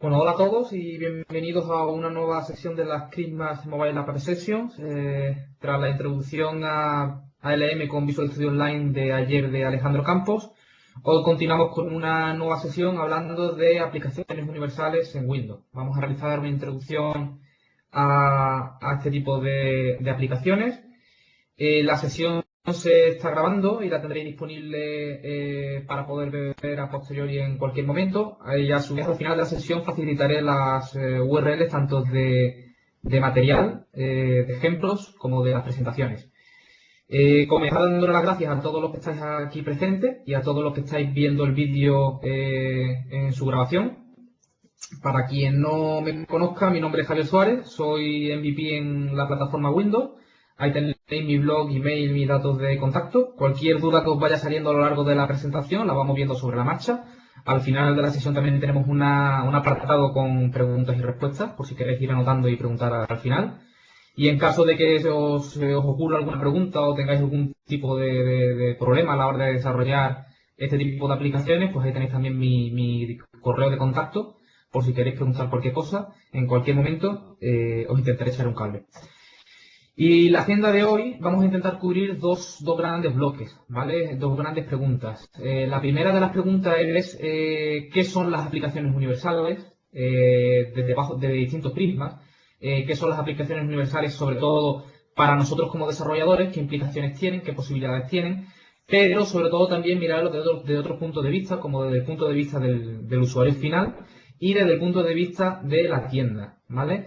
Bueno, hola a todos y bienvenidos a una nueva sesión de las Christmas Mobile App Sessions. Tras la introducción a ALM con Visual Studio Online de ayer de Alejandro Campos, hoy continuamos con una nueva sesión hablando de aplicaciones universales en Windows. Vamos a realizar una introducción a este tipo de aplicaciones. La sesión se está grabando y la tendréis disponible para poder ver a posteriori en cualquier momento. Y a su vez, al final de la sesión facilitaré las URLs tanto de material, de ejemplos, como de las presentaciones. Comenzar dándole las gracias a todos los que estáis aquí presentes y a todos los que estáis viendo el vídeo en su grabación. Para quien no me conozca, mi nombre es Javier Suárez, soy MVP en la plataforma Windows. Ahí tenéis mi blog, email, mis datos de contacto. Cualquier duda que os vaya saliendo a lo largo de la presentación la vamos viendo sobre la marcha. Al final de la sesión también tenemos un apartado con preguntas y respuestas, por si queréis ir anotando y preguntar al final. Y en caso de que os ocurra alguna pregunta o tengáis algún tipo de problema a la hora de desarrollar este tipo de aplicaciones, pues ahí tenéis también mi correo de contacto, por si queréis preguntar cualquier cosa. En cualquier momento os intentaré echar un cable. Y la agenda de hoy vamos a intentar cubrir dos grandes bloques, ¿vale? Dos grandes preguntas. La primera de las preguntas es ¿qué son las aplicaciones universales? Desde distintos prismas. ¿Qué son las aplicaciones universales? Sobre todo para nosotros como desarrolladores, qué implicaciones tienen, qué posibilidades tienen, pero sobre todo también mirarlo desde otros puntos de vista, como desde el punto de vista del usuario final y desde el punto de vista de la tienda, ¿vale?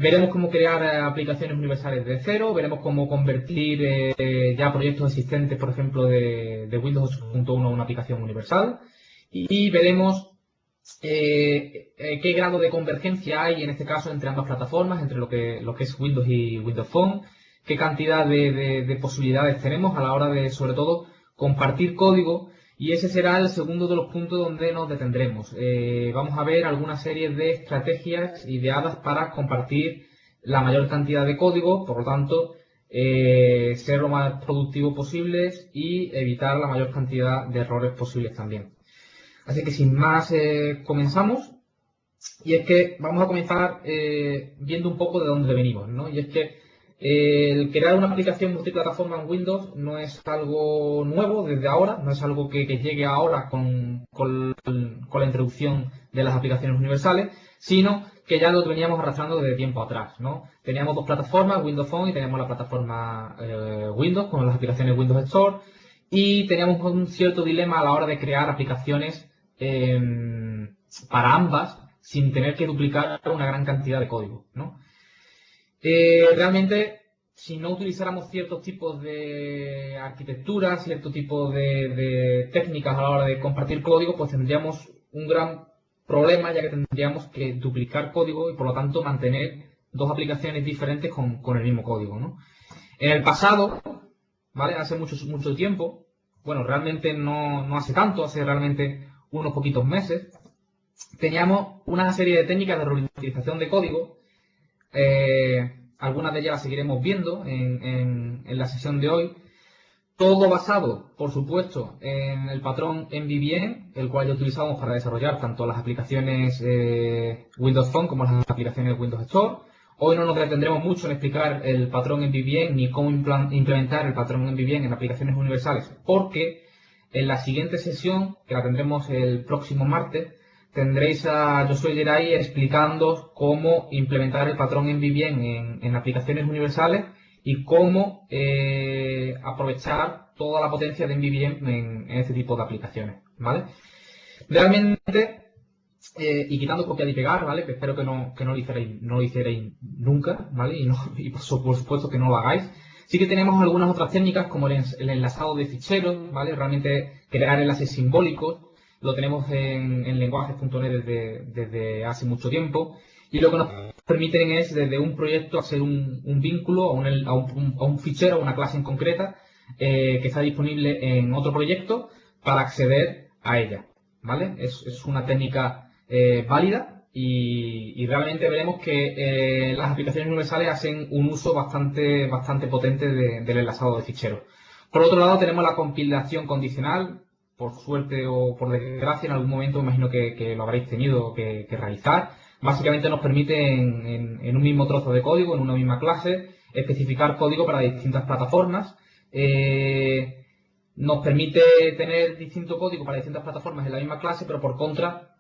Veremos cómo crear aplicaciones universales de cero, veremos cómo convertir ya proyectos existentes, por ejemplo, de Windows 8.1 a una aplicación universal y veremos qué grado de convergencia hay en este caso entre ambas plataformas, entre lo que es Windows y Windows Phone, qué cantidad de posibilidades tenemos a la hora de, sobre todo, compartir código. Y ese será el segundo de los puntos donde nos detendremos. Vamos a ver alguna serie de estrategias ideadas para compartir la mayor cantidad de código, por lo tanto, ser lo más productivo posibles y evitar la mayor cantidad de errores posibles también. Así que sin más, comenzamos. Y es que vamos a comenzar viendo un poco de dónde venimos, ¿no? Y es que el crear una aplicación multiplataforma en Windows no es algo nuevo desde ahora, no es algo que llegue ahora con la introducción de las aplicaciones universales, sino que ya lo veníamos arrastrando desde tiempo atrás, ¿no? Teníamos dos plataformas, Windows Phone y teníamos la plataforma Windows con las aplicaciones Windows Store y teníamos un cierto dilema a la hora de crear aplicaciones para ambas sin tener que duplicar una gran cantidad de código, ¿no? Realmente, si no utilizáramos ciertos tipos de arquitectura, cierto tipo de técnicas a la hora de compartir código, pues tendríamos un gran problema, ya que tendríamos que duplicar código y por lo tanto mantener dos aplicaciones diferentes con el mismo código, ¿no? En el pasado, ¿vale? Hace mucho tiempo, bueno, realmente no hace tanto, hace realmente unos poquitos meses, teníamos una serie de técnicas de reutilización de código. Algunas de ellas las seguiremos viendo en la sesión de hoy. Todo basado, por supuesto, en el patrón MVVM, el cual ya utilizamos para desarrollar tanto las aplicaciones Windows Phone como las aplicaciones Windows Store. Hoy no nos detendremos mucho en explicar el patrón MVVM ni cómo implementar el patrón MVVM en aplicaciones universales, porque en la siguiente sesión, que la tendremos el próximo martes, tendréis a Josué Geray explicando cómo implementar el patrón MVVM en aplicaciones universales y cómo aprovechar toda la potencia de MVVM en este tipo de aplicaciones, ¿vale? Realmente, y quitando copiar y pegar, ¿vale? Que espero que no lo hicierais nunca, ¿vale? Y por supuesto que no lo hagáis. Sí que tenemos algunas otras técnicas como el enlazado de ficheros, ¿vale? Realmente crear enlaces simbólicos. Lo tenemos en lenguajes.net desde hace mucho tiempo y lo que nos permiten es desde un proyecto hacer un vínculo a un fichero, a una clase en concreta que está disponible en otro proyecto para acceder a ella, ¿vale? Es una técnica válida y realmente veremos que las aplicaciones universales hacen un uso bastante potente del enlazado de ficheros. Por otro lado tenemos la compilación condicional. por suerte o por desgracia, en algún momento imagino que lo habréis tenido que realizar. Básicamente nos permite en un mismo trozo de código, en una misma clase, especificar código para distintas plataformas. Nos permite tener distinto código para distintas plataformas en la misma clase, pero por contra,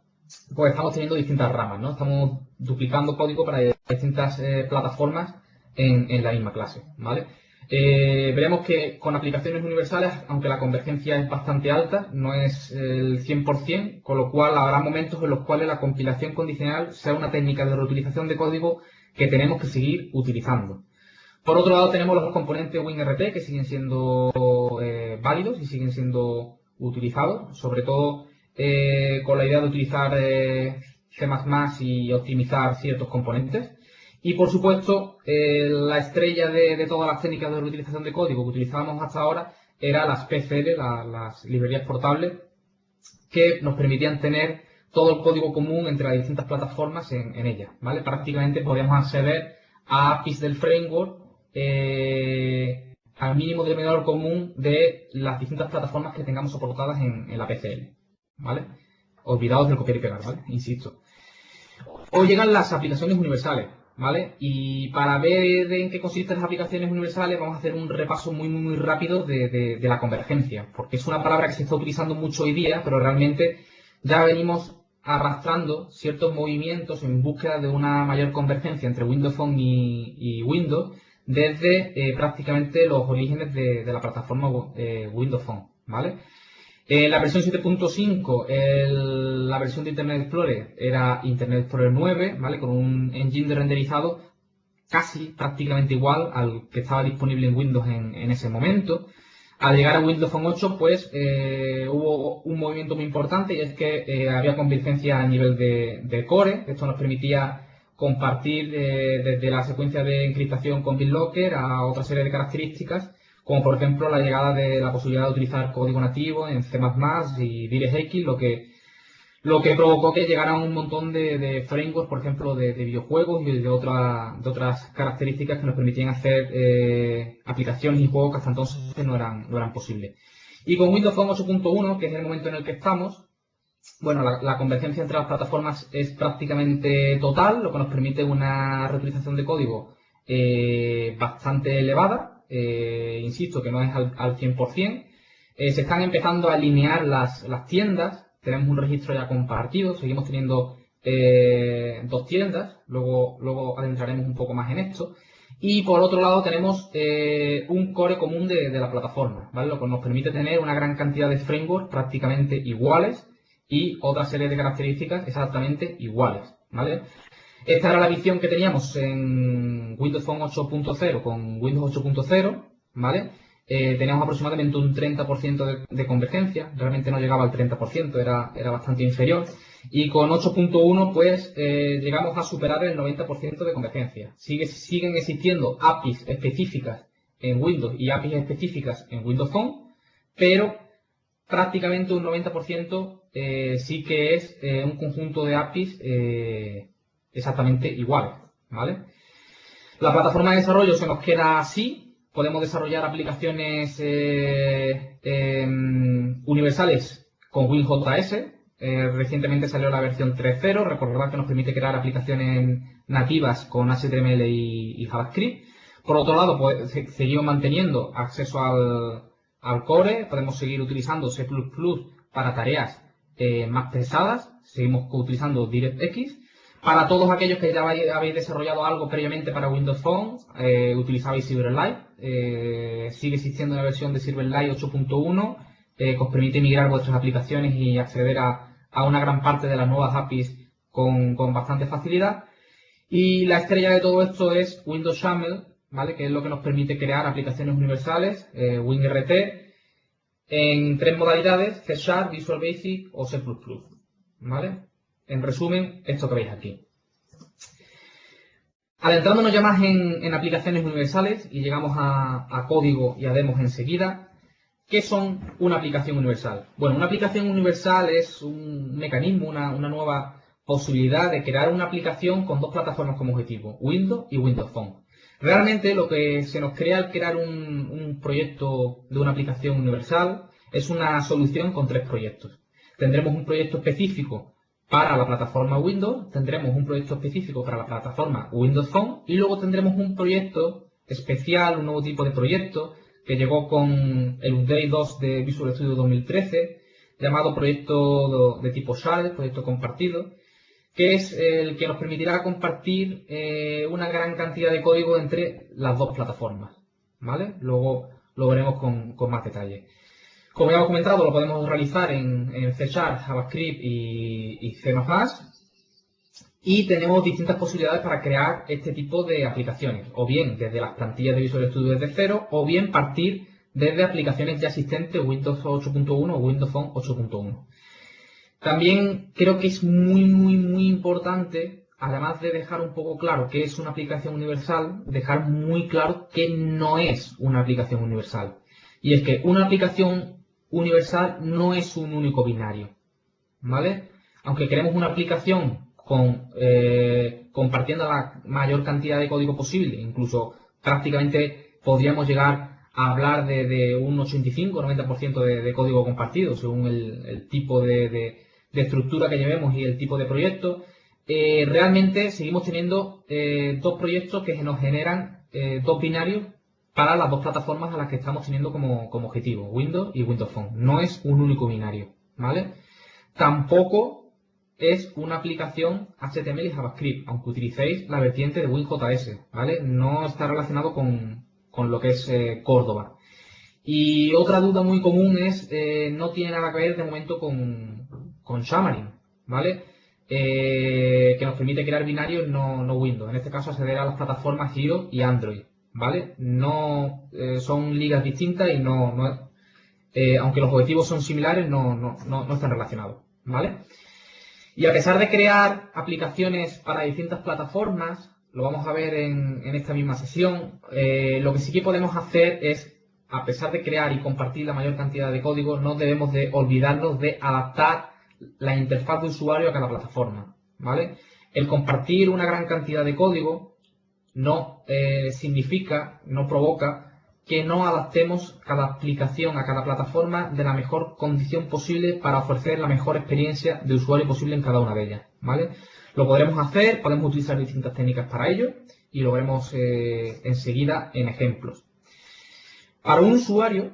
pues estamos teniendo distintas ramas, ¿no? Estamos duplicando código para distintas plataformas en la misma clase, ¿vale? Veremos que con aplicaciones universales, aunque la convergencia es bastante alta, no es el 100%, con lo cual habrá momentos en los cuales la compilación condicional sea una técnica de reutilización de código que tenemos que seguir utilizando. Por otro lado, tenemos los componentes WinRT que siguen siendo válidos y siguen siendo utilizados, sobre todo con la idea de utilizar C++ y optimizar ciertos componentes. Y por supuesto, la estrella de todas las técnicas de reutilización de código que utilizábamos hasta ahora era las PCL, las librerías portables, que nos permitían tener todo el código común entre las distintas plataformas en ellas, ¿vale? Prácticamente podíamos acceder a APIs del framework al mínimo denominador común de las distintas plataformas que tengamos soportadas en la PCL, ¿vale? Olvidados del copiar y pegar, ¿vale? Insisto. Hoy llegan las aplicaciones universales, ¿vale? Y para ver en qué consisten las aplicaciones universales vamos a hacer un repaso muy rápido de la convergencia, porque es una palabra que se está utilizando mucho hoy día, pero realmente ya venimos arrastrando ciertos movimientos en búsqueda de una mayor convergencia entre Windows Phone y Windows desde prácticamente los orígenes de la plataforma Windows Phone, ¿vale? En la versión 7.5, la versión de Internet Explorer era Internet Explorer 9, ¿vale? Con un engine de renderizado casi prácticamente igual al que estaba disponible en Windows en ese momento. Al llegar a Windows Phone 8, pues hubo un movimiento muy importante y es que había convergencia a nivel de core. Esto nos permitía compartir desde la secuencia de encriptación con BitLocker a otra serie de características, como por ejemplo la llegada de la posibilidad de utilizar código nativo en C++ y DirectX, lo que provocó que llegaran un montón de frameworks, por ejemplo, de videojuegos y de otras características que nos permitían hacer aplicaciones y juegos que hasta entonces no eran posibles. Y con Windows Phone 8.1, que es el momento en el que estamos, bueno, la convergencia entre las plataformas es prácticamente total, lo que nos permite una reutilización de código bastante elevada. Insisto que no es al 100%. Se están empezando a alinear las tiendas. Tenemos un registro ya compartido. Seguimos teniendo dos tiendas. Luego adentraremos un poco más en esto. Y por otro lado tenemos un core común de la plataforma, ¿vale? Lo que nos permite tener una gran cantidad de frameworks prácticamente iguales y otra serie de características exactamente iguales, ¿vale? Esta era la visión que teníamos en Windows Phone 8.0 con Windows 8.0, ¿vale? Teníamos aproximadamente un 30% de convergencia, realmente no llegaba al 30%, era bastante inferior. Y con 8.1 pues llegamos a superar el 90% de convergencia. Siguen existiendo APIs específicas en Windows y APIs específicas en Windows Phone, pero prácticamente un 90% sí que es un conjunto de APIs exactamente iguales, ¿vale? La plataforma de desarrollo se nos queda así. Podemos desarrollar aplicaciones universales con WinJS. Recientemente salió la versión 3.0. Recordad que nos permite crear aplicaciones nativas con HTML y JavaScript. Por otro lado, pues, seguimos manteniendo acceso al core. Podemos seguir utilizando C++ para tareas más pesadas. Seguimos utilizando DirectX. Para todos aquellos que ya habéis desarrollado algo previamente para Windows Phone, utilizabais Silverlight. Sigue existiendo la versión de Silverlight 8.1 que os permite migrar vuestras aplicaciones y acceder a una gran parte de las nuevas APIs con bastante facilidad. Y la estrella de todo esto es Windows YAML, ¿vale? Que es lo que nos permite crear aplicaciones universales, WinRT, en tres modalidades: C#, Visual Basic o C++, ¿vale? En resumen, esto que veis aquí. Adentrándonos ya más en aplicaciones universales y llegamos a código y a demos enseguida. ¿Qué son una aplicación universal? Bueno, una aplicación universal es un mecanismo, una nueva posibilidad de crear una aplicación con dos plataformas como objetivo, Windows y Windows Phone. Realmente lo que se nos crea al crear un proyecto de una aplicación universal Es una solución con 3 proyectos. Tendremos un proyecto específico para la plataforma Windows, tendremos un proyecto específico para la plataforma Windows Phone y luego tendremos un proyecto especial, un nuevo tipo de proyecto que llegó con el Update 2 de Visual Studio 2013, llamado proyecto de tipo Share, proyecto compartido, que es el que nos permitirá compartir una gran cantidad de código entre las dos plataformas, ¿vale? Luego lo veremos con más detalle. Como ya hemos comentado, lo podemos realizar en C#, JavaScript y C++. Y tenemos distintas posibilidades para crear este tipo de aplicaciones, o bien desde las plantillas de Visual Studio desde cero, o bien partir desde aplicaciones ya existentes, Windows 8.1 o Windows Phone 8.1. También creo que es muy importante, además de dejar un poco claro qué es una aplicación universal, dejar muy claro qué no es una aplicación universal. Y es que una aplicación universal no es un único binario, ¿vale? Aunque queremos una aplicación compartiendo la mayor cantidad de código posible, incluso prácticamente podríamos llegar a hablar de un 85-90% de código compartido, según el tipo de estructura que llevemos y el tipo de proyecto. Realmente seguimos teniendo 2 proyectos que nos generan 2 binarios para las 2 plataformas a las que estamos teniendo como objetivo, Windows y Windows Phone. No es un único binario, ¿vale? Tampoco es una aplicación HTML y JavaScript, aunque utilicéis la vertiente de WinJS, ¿vale? No está relacionado con lo que es Córdoba. Y otra duda muy común es, no tiene nada que ver de momento con Xamarin, ¿vale? Que nos permite crear binarios no Windows. En este caso acceder a las plataformas iOS y Android, ¿vale? No son ligas distintas y aunque los objetivos son similares, no están relacionados, ¿vale? Y a pesar de crear aplicaciones para distintas plataformas, lo vamos a ver en esta misma sesión, lo que sí que podemos hacer es, a pesar de crear y compartir la mayor cantidad de código, no debemos de olvidarnos de adaptar la interfaz de usuario a cada plataforma, ¿vale? El compartir una gran cantidad de código no significa, no provoca que no adaptemos cada aplicación a cada plataforma de la mejor condición posible para ofrecer la mejor experiencia de usuario posible en cada una de ellas, ¿vale? Lo podremos hacer, podemos utilizar distintas técnicas para ello y lo veremos enseguida en ejemplos. Para un usuario,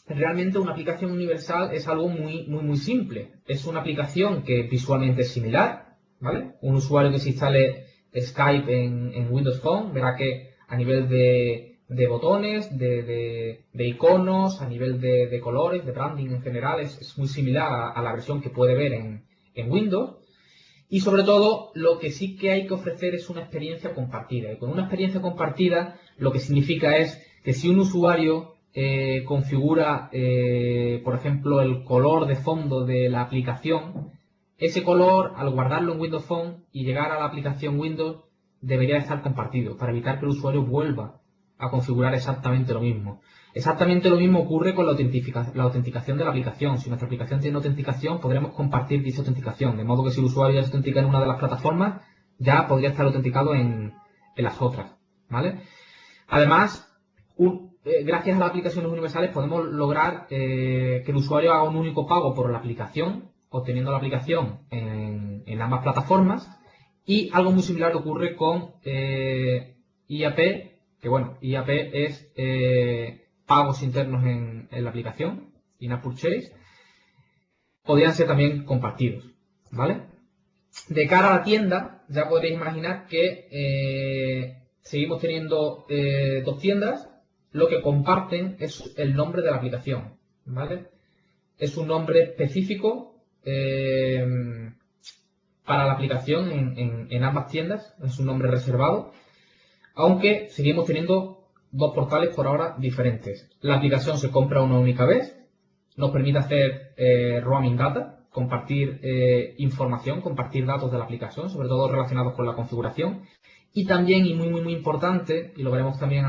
realmente una aplicación universal es algo muy simple. Es una aplicación que visualmente es similar, ¿vale? Un usuario que se instale Skype en Windows Phone verá que a nivel de botones, de iconos, a nivel de colores, de branding en general, es muy similar a la versión que puede ver en Windows. Y sobre todo, lo que sí que hay que ofrecer es una experiencia compartida. Y con una experiencia compartida, lo que significa es que si un usuario configura, por ejemplo, el color de fondo de la aplicación, ese color, al guardarlo en Windows Phone y llegar a la aplicación Windows, debería estar compartido para evitar que el usuario vuelva a configurar exactamente lo mismo. Exactamente lo mismo ocurre con la autenticación de la aplicación. Si nuestra aplicación tiene autenticación, podremos compartir dicha autenticación, de modo que si el usuario ya se autentica en una de las plataformas, ya podría estar autenticado en las otras, ¿vale? Además, gracias a las aplicaciones universales podemos lograr que el usuario haga un único pago por la aplicación, obteniendo la aplicación en ambas plataformas, y algo muy similar ocurre con IAP, que bueno, IAP es pagos internos en la aplicación, in-app purchase, podrían ser también compartidos, ¿vale? De cara a la tienda, ya podréis imaginar que seguimos teniendo 2 tiendas, lo que comparten es el nombre de la aplicación, ¿vale? Es un nombre específico para la aplicación en ambas tiendas, es un nombre reservado, aunque seguimos teniendo 2 portales por ahora diferentes. La aplicación se compra una única vez, nos permite hacer roaming data, compartir información, compartir datos de la aplicación, sobre todo relacionados con la configuración. Y también, y muy importante, y lo veremos también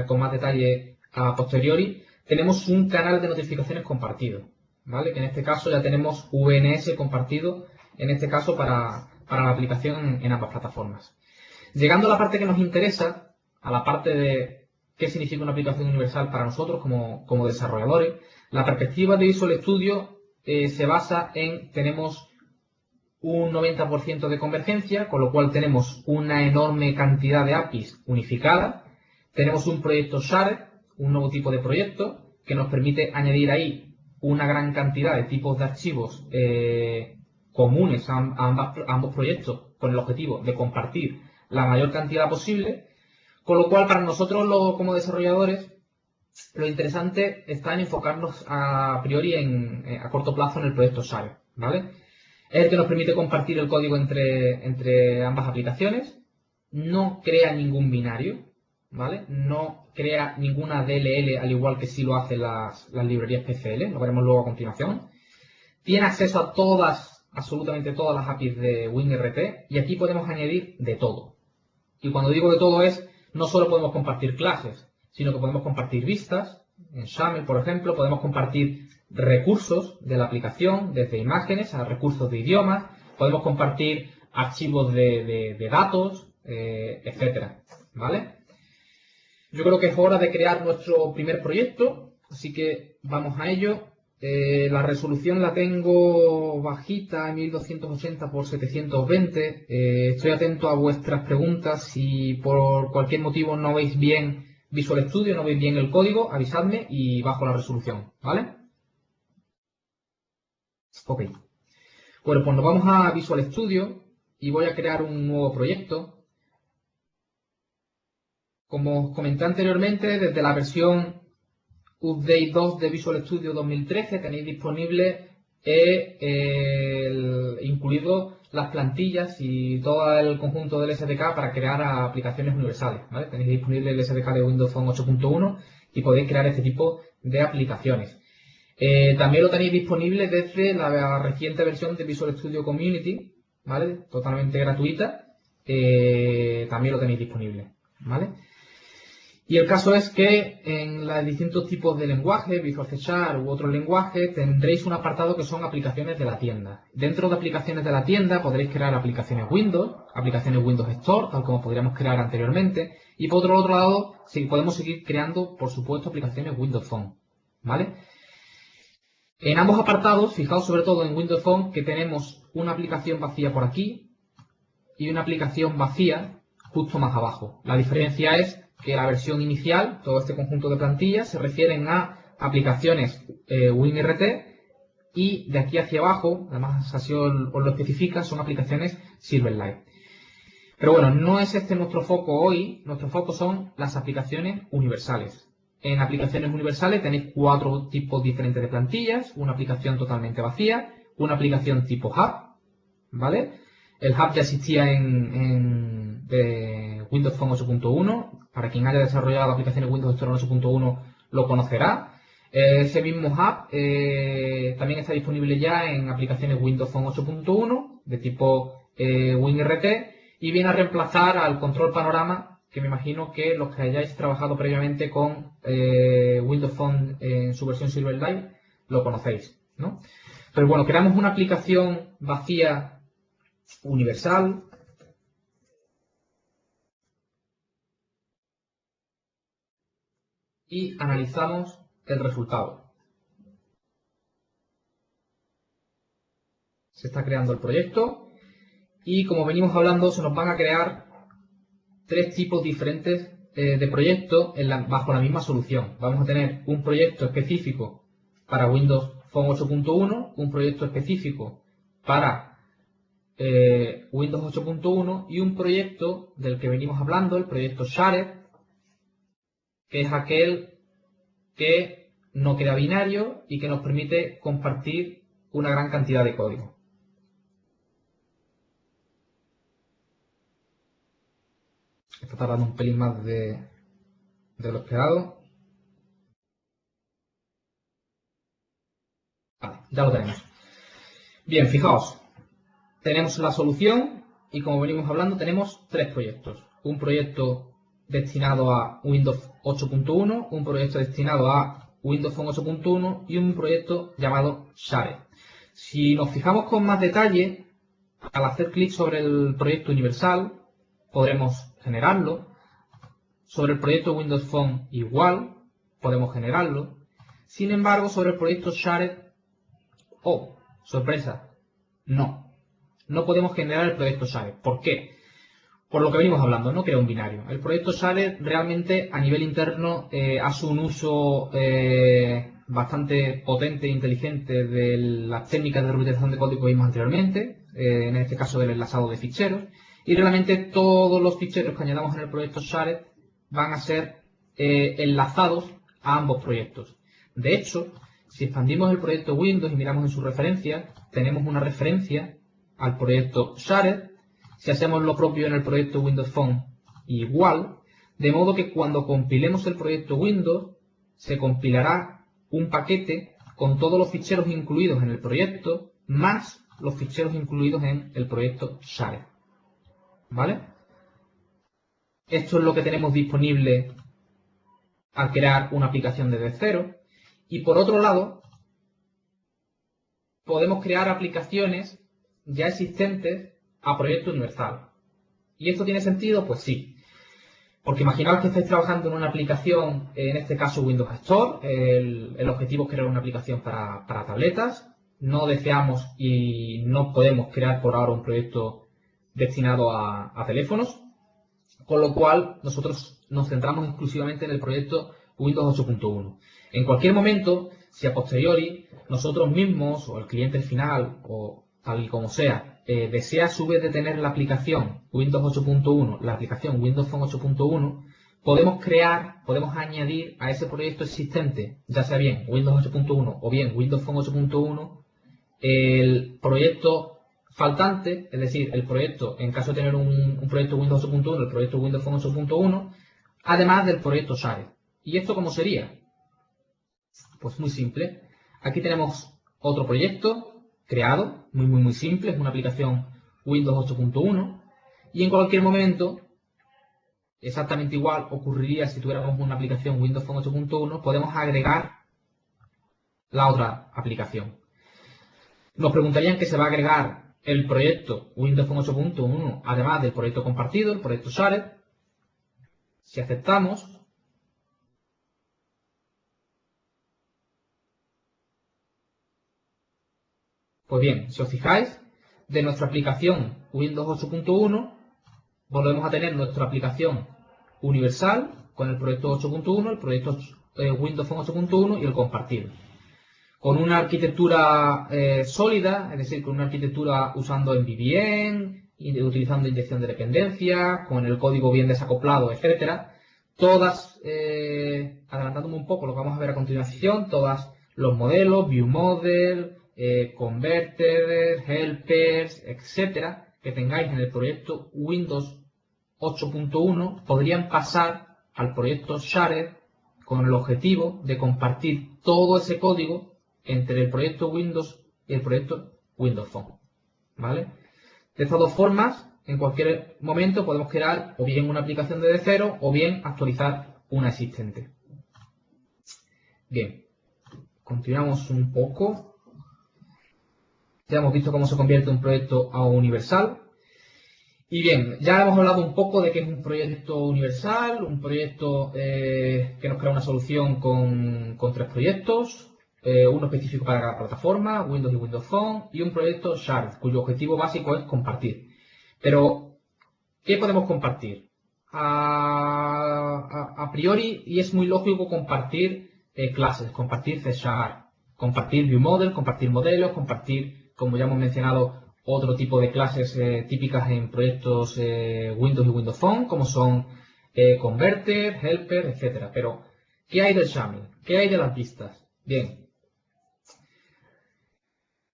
con más detalle a posteriori, tenemos un canal de notificaciones compartido, ¿vale? Que en este caso ya tenemos VNS compartido, en este caso para la aplicación en ambas plataformas. Llegando a la parte que nos interesa, a la parte de qué significa una aplicación universal para nosotros como desarrolladores. La perspectiva de Visual Studio se basa en, tenemos un 90% de convergencia, con lo cual tenemos una enorme cantidad de APIs unificadas. Tenemos un proyecto Shared, un nuevo tipo de proyecto, que nos permite añadir ahí una gran cantidad de tipos de archivos comunes a ambos proyectos, con el objetivo de compartir la mayor cantidad posible. Con lo cual, para nosotros como desarrolladores, lo interesante está en enfocarnos a priori a corto plazo en el proyecto Shared, ¿vale? Es el que nos permite compartir el código entre ambas aplicaciones. No crea ningún binario, ¿vale? No crea ninguna DLL, al igual que sí lo hacen las librerías PCL, lo veremos luego a continuación. Tiene acceso a absolutamente todas las APIs de WinRT, y aquí podemos añadir de todo. Y cuando digo de todo no solo podemos compartir clases, sino que podemos compartir vistas, en XAML, por ejemplo, podemos compartir recursos de la aplicación, desde imágenes a recursos de idiomas, podemos compartir archivos de datos, etcétera, ¿vale? Yo creo que es hora de crear nuestro primer proyecto, así que vamos a ello. La resolución la tengo bajita, 1280 por 720. Estoy atento a vuestras preguntas. Si por cualquier motivo no veis bien Visual Studio, no veis bien el código, avisadme y bajo la resolución, ¿vale? Ok. Bueno, pues nos vamos a Visual Studio y voy a crear un nuevo proyecto. Como os comenté anteriormente, desde la versión Update 2 de Visual Studio 2013 tenéis disponible incluido las plantillas y todo el conjunto del SDK para crear aplicaciones universales, ¿vale? Tenéis disponible el SDK de Windows Phone 8.1 y podéis crear este tipo de aplicaciones. También lo tenéis disponible desde la reciente versión de Visual Studio Community, ¿vale? Totalmente gratuita. También lo tenéis disponible, ¿vale? Y el caso es que en los distintos tipos de lenguaje, Visual C# u otros lenguajes, tendréis un apartado que son aplicaciones de la tienda. Dentro de aplicaciones de la tienda podréis crear aplicaciones Windows Store, tal como podríamos crear anteriormente. Y por otro lado, podemos seguir creando, por supuesto, aplicaciones Windows Phone, ¿vale? En ambos apartados, fijaos sobre todo en Windows Phone, que tenemos una aplicación vacía por aquí y una aplicación vacía justo más abajo. La diferencia es que la versión inicial, todo este conjunto de plantillas, se refieren a aplicaciones WinRT, y de aquí hacia abajo, además así os lo especifica, son aplicaciones Silverlight. Pero bueno, no es este nuestro foco hoy, nuestro foco son las aplicaciones universales. En aplicaciones universales tenéis 4 tipos diferentes de plantillas: una aplicación totalmente vacía, una aplicación tipo Hub, ¿vale? El Hub ya existía en Windows Phone 8.1. Para quien haya desarrollado aplicaciones Windows Store 8.1 lo conocerá. Ese mismo Hub también está disponible ya en aplicaciones Windows Phone 8.1 de tipo WinRT, y viene a reemplazar al control panorama, que me imagino que los que hayáis trabajado previamente con Windows Phone en su versión Silverlight lo conocéis, ¿no? Pero bueno, creamos una aplicación vacía universal. Y analizamos el resultado. Se está creando el proyecto y, como venimos hablando, se nos van a crear 3 tipos diferentes de proyectos bajo la misma solución. Vamos a tener un proyecto específico para Windows Phone 8.1, un proyecto específico para Windows 8.1 y un proyecto del que venimos hablando, el proyecto Shared, que es aquel que no crea binario y que nos permite compartir una gran cantidad de código. Está tardando un pelín más de lo esperado. Vale, ya lo tenemos. Bien, fijaos. Tenemos la solución y, como venimos hablando, tenemos 3 proyectos. Un proyecto destinado a Windows 8.1, un proyecto destinado a Windows Phone 8.1 y un proyecto llamado Shared. Si nos fijamos con más detalle, al hacer clic sobre el proyecto universal, podremos generarlo. Sobre el proyecto Windows Phone igual, podemos generarlo. Sin embargo, sobre el proyecto Shared, sorpresa, no. No podemos generar el proyecto Shared. ¿Por qué? Por lo que venimos hablando, no crea un binario. El proyecto Shared realmente a nivel interno hace un uso bastante potente e inteligente de las técnicas de reutilización de código que vimos anteriormente, en este caso del enlazado de ficheros, y realmente todos los ficheros que añadamos en el proyecto Shared van a ser enlazados a ambos proyectos. De hecho, si expandimos el proyecto Windows y miramos en sus referencias, tenemos una referencia al proyecto Shared. Si hacemos lo propio en el proyecto Windows Phone, igual, de modo que cuando compilemos el proyecto Windows, se compilará un paquete con todos los ficheros incluidos en el proyecto, más los ficheros incluidos en el proyecto Shared. ¿Vale? Esto es lo que tenemos disponible al crear una aplicación desde cero. Y por otro lado, podemos crear aplicaciones ya existentes a proyecto universal. ¿Y esto tiene sentido? Pues sí. Porque imaginaos que estáis trabajando en una aplicación, en este caso Windows Store, el objetivo es crear una aplicación para tabletas. No deseamos y no podemos crear por ahora un proyecto destinado a teléfonos, con lo cual nosotros nos centramos exclusivamente en el proyecto Windows 8.1. En cualquier momento, si a posteriori nosotros mismos o el cliente final o tal y como sea, desea a su vez de tener la aplicación Windows 8.1, la aplicación Windows Phone 8.1, podemos añadir a ese proyecto existente, ya sea bien Windows 8.1 o bien Windows Phone 8.1, el proyecto faltante, es decir, el proyecto, en caso de tener un proyecto Windows 8.1, el proyecto Windows Phone 8.1, además del proyecto Shared. ¿Y esto cómo sería? Pues muy simple. Aquí tenemos otro proyecto creado, muy simple, es una aplicación Windows 8.1, y en cualquier momento, exactamente igual ocurriría si tuviéramos una aplicación Windows Phone 8.1, podemos agregar la otra aplicación. Nos preguntarían que se va a agregar el proyecto Windows Phone 8.1 además del proyecto compartido, el proyecto Shared. Si aceptamos, pues bien, si os fijáis, de nuestra aplicación Windows 8.1 volvemos a tener nuestra aplicación universal con el proyecto 8.1, el proyecto Windows Phone 8.1 y el compartido. Con una arquitectura sólida, es decir, con una arquitectura usando MVVM, utilizando inyección de dependencia, con el código bien desacoplado, etcétera. Todas, adelantándome un poco lo que vamos a ver a continuación, todas los modelos, ViewModel, Converter, Helpers, etcétera, que tengáis en el proyecto Windows 8.1 podrían pasar al proyecto Shared con el objetivo de compartir todo ese código entre el proyecto Windows y el proyecto Windows Phone. ¿Vale? De estas dos formas, en cualquier momento podemos crear o bien una aplicación desde cero o bien actualizar una existente. Bien, continuamos un poco. Ya hemos visto cómo se convierte un proyecto a universal. Y bien, ya hemos hablado un poco de qué es un proyecto universal, un proyecto que nos crea una solución con tres proyectos, uno específico para cada plataforma, Windows y Windows Phone, y un proyecto Shared, cuyo objetivo básico es compartir. Pero, ¿qué podemos compartir? A priori, y es muy lógico compartir clases, compartir C#, compartir ViewModel, compartir modelos, compartir, como ya hemos mencionado, otro tipo de clases típicas en proyectos Windows y Windows Phone, como son Converter, Helper, etc. Pero, ¿qué hay del XAML? ¿Qué hay de las vistas? Bien,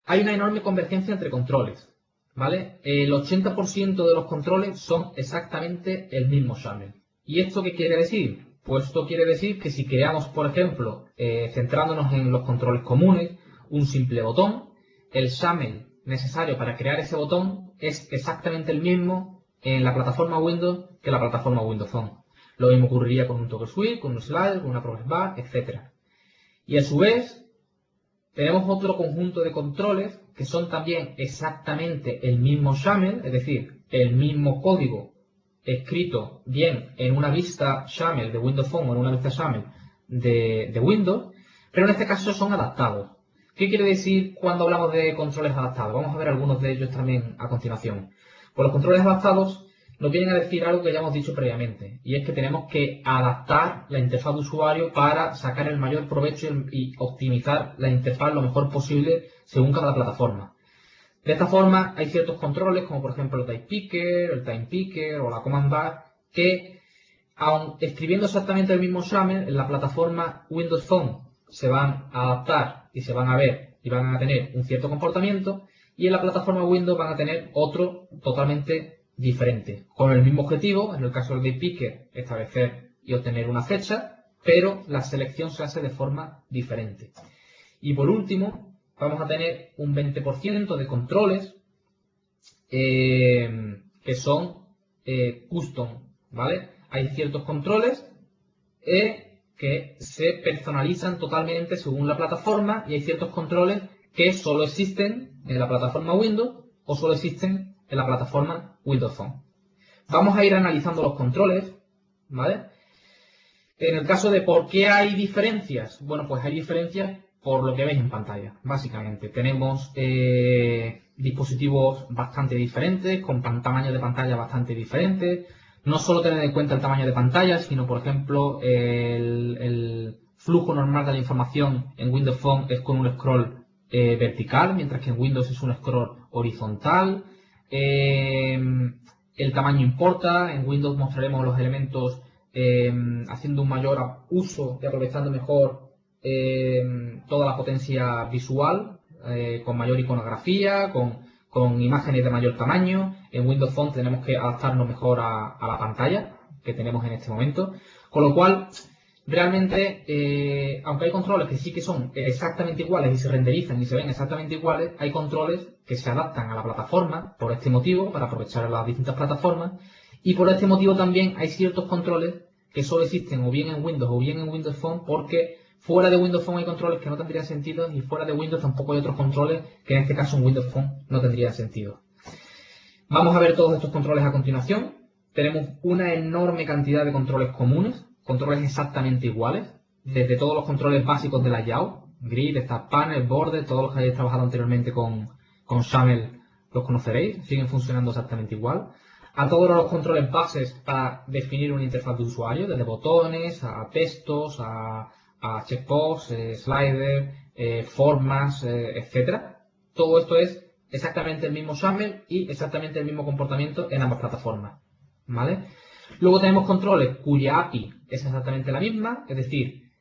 hay una enorme convergencia entre controles, ¿vale? El 80% de los controles son exactamente el mismo XAML. ¿Y esto qué quiere decir? Pues esto quiere decir que si creamos, por ejemplo, centrándonos en los controles comunes, un simple botón, el XAML necesario para crear ese botón es exactamente el mismo en la plataforma Windows que en la plataforma Windows Phone. Lo mismo ocurriría con un toggle switch, con un slider, con una progress bar, etc. Y a su vez, tenemos otro conjunto de controles que son también exactamente el mismo XAML, es decir, el mismo código escrito bien en una vista XAML de Windows Phone o en una vista XAML de Windows, pero en este caso son adaptados. ¿Qué quiere decir cuando hablamos de controles adaptados? Vamos a ver algunos de ellos también a continuación. Pues los controles adaptados nos vienen a decir algo que ya hemos dicho previamente, y es que tenemos que adaptar la interfaz de usuario para sacar el mayor provecho y optimizar la interfaz lo mejor posible según cada plataforma. De esta forma hay ciertos controles, como por ejemplo el Type Picker, el Time Picker o la Command Bar, que aun escribiendo exactamente el mismo XAML, en la plataforma Windows Phone se van a adaptar y se van a ver y van a tener un cierto comportamiento, y en la plataforma Windows van a tener otro totalmente diferente, con el mismo objetivo, en el caso del Type Picker, establecer y obtener una fecha, pero la selección se hace de forma diferente. Y por último, vamos a tener un 20% de controles que son custom, ¿vale? Hay ciertos controles que se personalizan totalmente según la plataforma, y hay ciertos controles que solo existen en la plataforma Windows o solo existen en la plataforma Windows Phone. Vamos a ir analizando los controles, ¿vale? En el caso de por qué hay diferencias, bueno, pues hay diferencias por lo que veis en pantalla, básicamente. Tenemos dispositivos bastante diferentes, con tamaños de pantalla bastante diferentes. No solo tener en cuenta el tamaño de pantalla, sino, por ejemplo, el flujo normal de la información en Windows Phone es con un scroll vertical, mientras que en Windows es un scroll horizontal. El tamaño importa. En Windows mostraremos los elementos haciendo un mayor uso y aprovechando mejor toda la potencia visual, con mayor iconografía, con imágenes de mayor tamaño. En Windows Phone tenemos que adaptarnos mejor a la pantalla que tenemos en este momento. Con lo cual, realmente, aunque hay controles que sí que son exactamente iguales y se renderizan y se ven exactamente iguales, hay controles que se adaptan a la plataforma por este motivo, para aprovechar las distintas plataformas. Y por este motivo también hay ciertos controles que solo existen o bien en Windows o bien en Windows Phone, porque fuera de Windows Phone hay controles que no tendrían sentido, y fuera de Windows tampoco hay otros controles que en este caso en Windows Phone no tendrían sentido. Vamos a ver todos estos controles a continuación. Tenemos una enorme cantidad de controles comunes, controles exactamente iguales, desde todos los controles básicos de layout, grid, start panel, border, todos los que hayáis trabajado anteriormente con XAML los conoceréis, siguen funcionando exactamente igual. A todos los controles bases para definir una interfaz de usuario, desde botones, a textos, a checkbox, slider, formas, etc. Todo esto es exactamente el mismo XAML y exactamente el mismo comportamiento en ambas plataformas, ¿vale? Luego tenemos controles cuya API es exactamente la misma, es decir,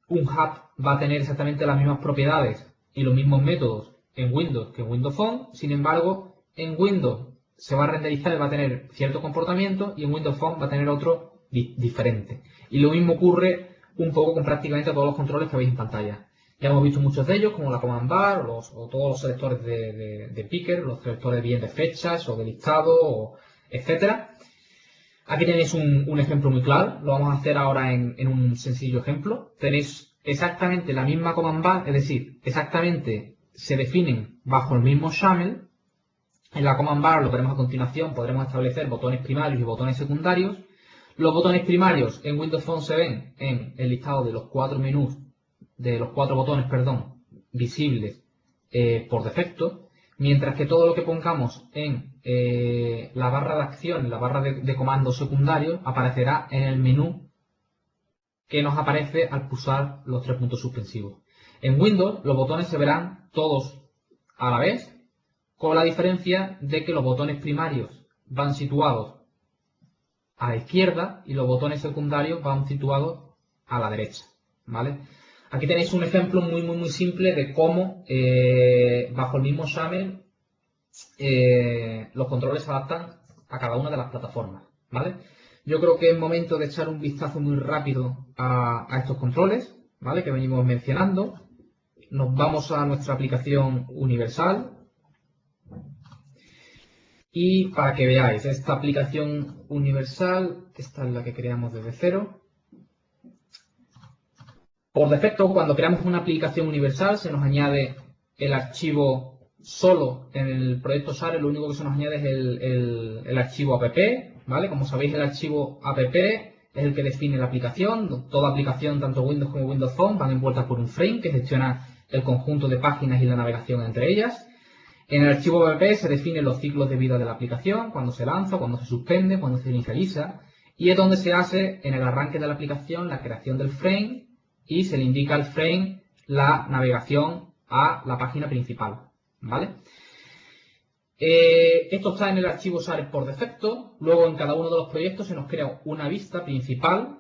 un hub va a tener exactamente las mismas propiedades y los mismos métodos en Windows que en Windows Phone. Sin embargo, en Windows se va a renderizar y va a tener cierto comportamiento, y en Windows Phone va a tener otro diferente. Y lo mismo ocurre un poco con prácticamente todos los controles que veis en pantalla. Ya hemos visto muchos de ellos, como la Command Bar o todos los selectores de Picker, los selectores bien de fechas o de listado, etcétera. Aquí tenéis un ejemplo muy claro. Lo vamos a hacer ahora en un sencillo ejemplo. Tenéis exactamente la misma Command Bar, es decir, exactamente se definen bajo el mismo XAML. En la Command Bar, lo veremos a continuación, podremos establecer botones primarios y botones secundarios. Los botones primarios en Windows Phone se ven en el listado de los cuatro menús, de los cuatro botones, perdón, visibles por defecto, mientras que todo lo que pongamos en la barra de acción, la barra de comandos secundarios, aparecerá en el menú que nos aparece al pulsar los tres puntos suspensivos. En Windows los botones se verán todos a la vez, con la diferencia de que los botones primarios van situados a la izquierda y los botones secundarios van situados a la derecha, ¿vale? Aquí tenéis un ejemplo muy simple de cómo bajo el mismo XAML los controles se adaptan a cada una de las plataformas, ¿vale? Yo creo que es momento de echar un vistazo muy rápido a estos controles, ¿vale?, que venimos mencionando. Nos vamos a nuestra aplicación universal. Y para que veáis, esta aplicación universal, esta es la que creamos desde cero. Por defecto, cuando creamos una aplicación universal, se nos añade el archivo solo en el proyecto SARE. Lo único que se nos añade es el archivo app, ¿vale? Como sabéis, el archivo app es el que define la aplicación. Toda aplicación, tanto Windows como Windows Phone, van envueltas por un frame que gestiona el conjunto de páginas y la navegación entre ellas. En el archivo app se definen los ciclos de vida de la aplicación, cuando se lanza, cuando se suspende, cuando se inicializa, y es donde se hace en el arranque de la aplicación la creación del frame y se le indica al frame la navegación a la página principal, ¿vale? Esto está en el archivo SHARED por defecto. Luego en cada uno de los proyectos se nos crea una vista principal,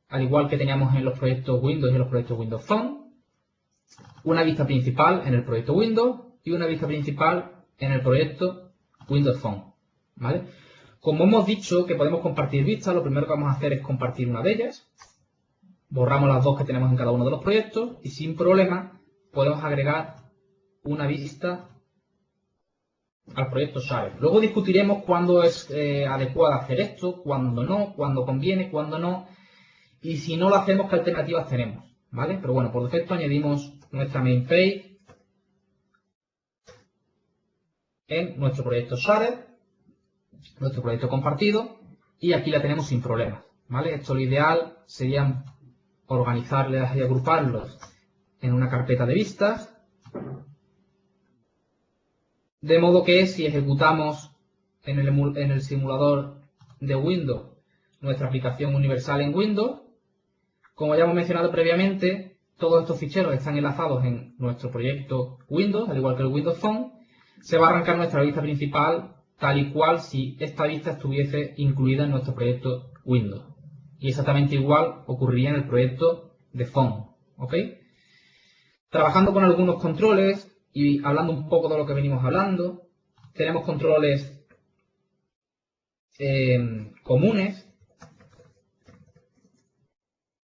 al igual que teníamos en los proyectos Windows y en los proyectos Windows Phone. Una vista principal en el proyecto Windows y una vista principal en el proyecto Windows Phone, ¿vale? Como hemos dicho que podemos compartir vistas, lo primero que vamos a hacer es compartir una de ellas. Borramos las dos que tenemos en cada uno de los proyectos y sin problema podemos agregar una vista al proyecto SHARED. Luego discutiremos cuándo es adecuado hacer esto, cuándo no, cuándo conviene, cuándo no, y si no lo hacemos, qué alternativas tenemos, ¿vale? Pero bueno, por defecto añadimos nuestra main page en nuestro proyecto SHARED, nuestro proyecto compartido, y aquí la tenemos sin problemas, ¿vale? Esto lo ideal sería organizarlas y agruparlos en una carpeta de vistas, de modo que si ejecutamos en el simulador de Windows nuestra aplicación universal en Windows, como ya hemos mencionado previamente, todos estos ficheros están enlazados en nuestro proyecto Windows, al igual que el Windows Phone. Se va a arrancar nuestra vista principal tal y cual si esta vista estuviese incluida en nuestro proyecto Windows. Y exactamente igual ocurriría en el proyecto de Phone, ¿ok? Trabajando con algunos controles y hablando un poco de lo que venimos hablando, tenemos controles comunes.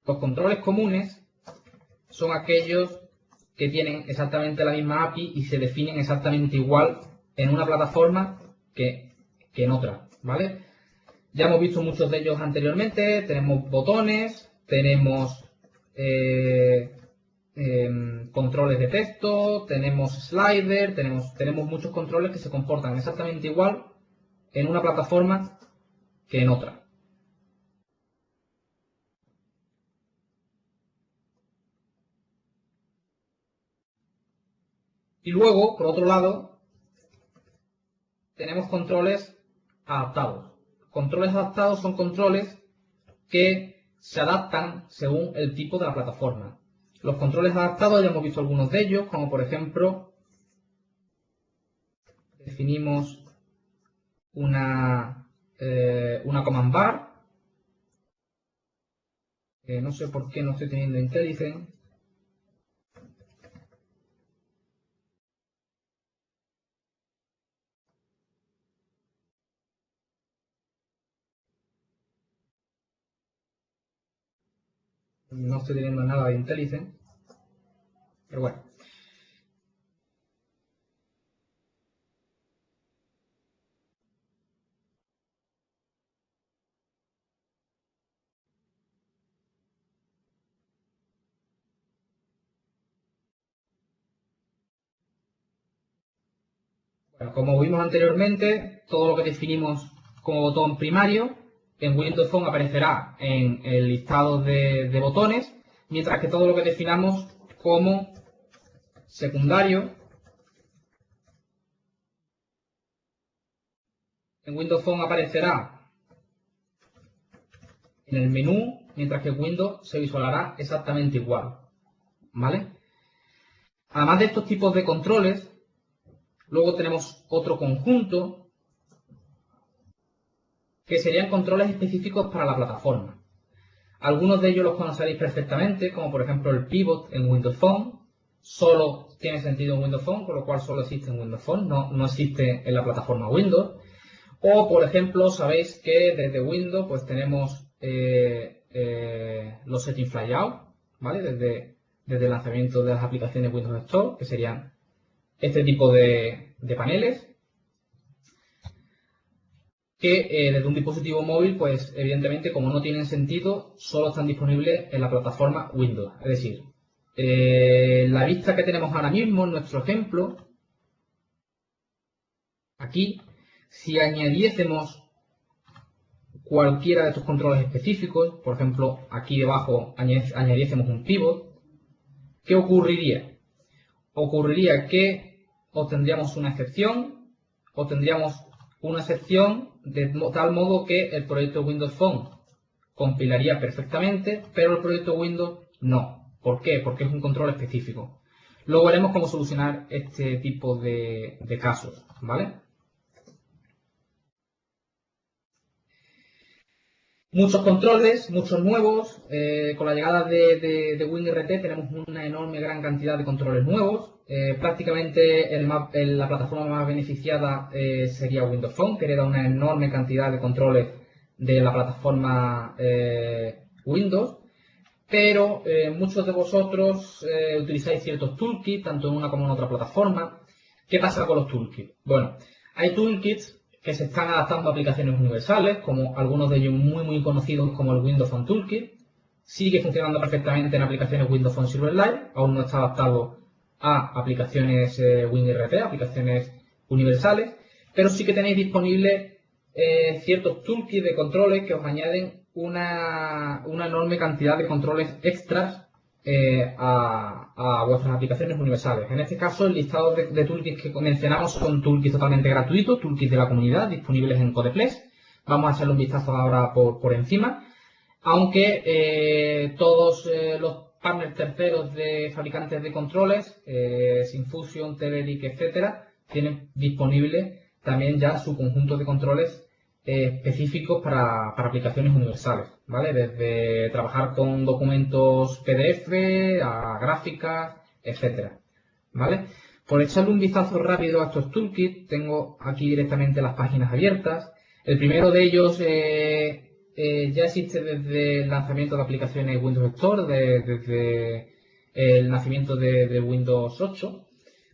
Los controles comunes son aquellos que tienen exactamente la misma API y se definen exactamente igual en una plataforma que en otra, ¿vale? Ya hemos visto muchos de ellos anteriormente. Tenemos botones, tenemos controles de texto, tenemos slider, tenemos muchos controles que se comportan exactamente igual en una plataforma que en otra. Y luego, por otro lado, tenemos controles adaptados. Controles adaptados son controles que se adaptan según el tipo de la plataforma. Los controles adaptados ya hemos visto algunos de ellos, como por ejemplo, definimos una command bar. No sé por qué no estoy teniendo IntelliSense. No estoy teniendo nada de IntelliSense. Pero bueno. Bueno, como vimos anteriormente, todo lo que definimos como botón primario en Windows Phone aparecerá en el listado de botones, mientras que todo lo que definamos como secundario en Windows Phone aparecerá en el menú, mientras que Windows se visualizará exactamente igual, ¿vale? Además de estos tipos de controles, luego tenemos otro conjunto que serían controles específicos para la plataforma. Algunos de ellos los conoceréis perfectamente, como por ejemplo el pivot en Windows Phone. Solo tiene sentido en Windows Phone, con lo cual solo existe en Windows Phone, no existe en la plataforma Windows. O, por ejemplo, sabéis que desde Windows pues tenemos los Setting Flyout, ¿vale? Desde el lanzamiento de las aplicaciones Windows Store, que serían este tipo de paneles, que desde un dispositivo móvil, pues evidentemente, como no tienen sentido, solo están disponibles en la plataforma Windows. Es decir, la vista que tenemos ahora mismo en nuestro ejemplo, aquí, si añadiésemos cualquiera de estos controles específicos, por ejemplo, aquí debajo añadiésemos un pivot, ¿qué ocurriría? Ocurriría que obtendríamos una excepción de tal modo que el proyecto Windows Phone compilaría perfectamente, pero el proyecto Windows no. ¿Por qué? Porque es un control específico. Luego veremos cómo solucionar este tipo de casos, ¿vale? Muchos controles, muchos nuevos. Con la llegada de WinRT tenemos una enorme gran cantidad de controles nuevos. Prácticamente la plataforma más beneficiada sería Windows Phone, que hereda una enorme cantidad de controles de la plataforma Windows. Pero muchos de vosotros utilizáis ciertos toolkits, tanto en una como en otra plataforma. ¿Qué pasa con los toolkits? Bueno, hay toolkits que se están adaptando a aplicaciones universales, como algunos de ellos muy conocidos como el Windows Phone Toolkit. Sigue funcionando perfectamente en aplicaciones Windows Phone Silverlight, aún no está adaptado a aplicaciones WinRT, aplicaciones universales, pero sí que tenéis disponibles ciertos toolkits de controles que os añaden una enorme cantidad de controles extras a vuestras aplicaciones universales. En este caso, el listado de toolkits que mencionamos son toolkits totalmente gratuitos, toolkits de la comunidad, disponibles en Codeplex. Vamos a echarle un vistazo ahora por encima. Aunque todos los partners terceros de fabricantes de controles, Syncfusion, Telerik, etcétera, tienen disponible también ya su conjunto de controles específicos para aplicaciones universales, ¿vale? Desde trabajar con documentos PDF a gráficas, etcétera, ¿vale? Por echarle un vistazo rápido a estos toolkits, tengo aquí directamente las páginas abiertas. El primero de ellos ya existe desde el lanzamiento de aplicaciones Windows Store, desde el nacimiento de Windows 8.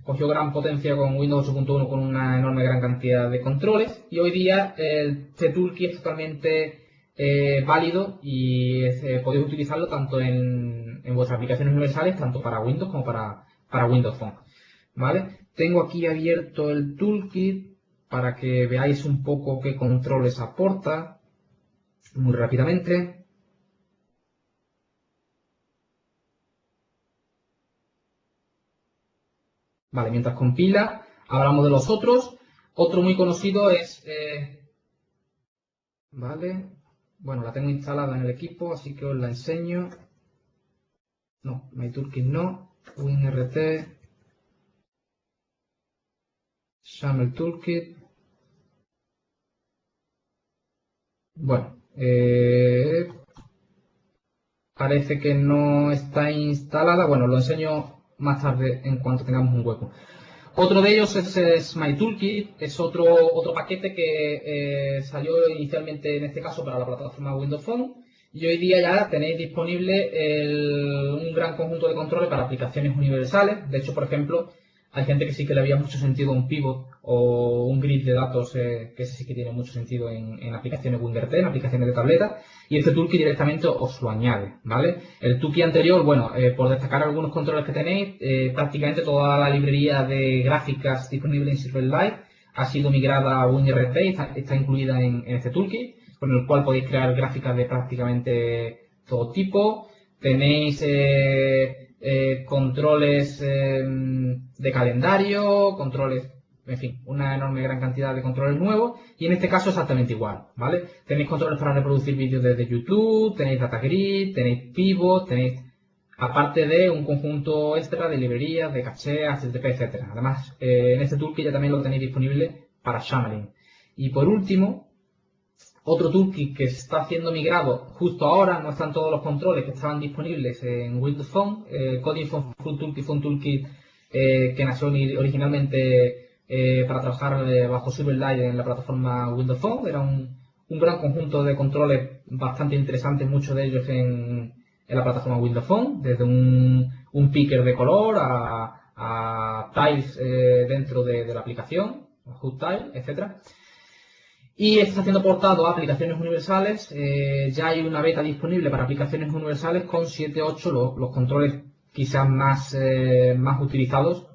Cogió gran potencia con Windows 8.1 con una enorme gran cantidad de controles y hoy día este toolkit es totalmente válido y podéis utilizarlo tanto en vuestras aplicaciones universales, tanto para Windows como para Windows Phone. ¿Vale? Tengo aquí abierto el toolkit para que veáis un poco qué controles aporta muy rápidamente. Vale, mientras compila, hablamos de los otros. Otro muy conocido es... vale, bueno, la tengo instalada en el equipo, así que os la enseño. No, MyToolkit no. WinRT. XAML Toolkit. Bueno, parece que no está instalada. Bueno, lo enseño más tarde en cuanto tengamos un hueco. Otro de ellos es MyToolkit, es otro paquete que salió inicialmente en este caso para la plataforma Windows Phone y hoy día ya tenéis disponible un gran conjunto de controles para aplicaciones universales. De hecho, por ejemplo, hay gente que sí que le había mucho sentido un pivot o un grid de datos, que ese sí que tiene mucho sentido en aplicaciones WinRT, en aplicaciones de tableta, y este toolkit directamente os lo añade, ¿vale? El toolkit anterior, bueno, por destacar algunos controles que tenéis, prácticamente toda la librería de gráficas disponible en Silverlight ha sido migrada a WinRT y está incluida en este toolkit, con el cual podéis crear gráficas de prácticamente todo tipo. Tenéis controles de calendario, controles, en fin, una enorme gran cantidad de controles nuevos y en este caso exactamente igual, ¿vale? Tenéis controles para reproducir vídeos desde YouTube, tenéis Data Grid, tenéis Pivot, tenéis aparte de un conjunto extra de librerías, de caché, HTTP, etcétera. Además, en este toolkit ya también lo tenéis disponible para Xamarin. Y por último, otro toolkit que se está haciendo migrado justo ahora, no están todos los controles que estaban disponibles en Windows Phone, Coding Phone Full Toolkit fue un toolkit que nació originalmente para trabajar bajo Silverlight en la plataforma Windows Phone. Era un gran conjunto de controles bastante interesantes, muchos de ellos en la plataforma Windows Phone, desde un picker de color a tiles dentro de la aplicación, HUD tile, etcétera. Y está siendo portado a aplicaciones universales. Ya hay una beta disponible para aplicaciones universales con 7.8. Los controles quizás más utilizados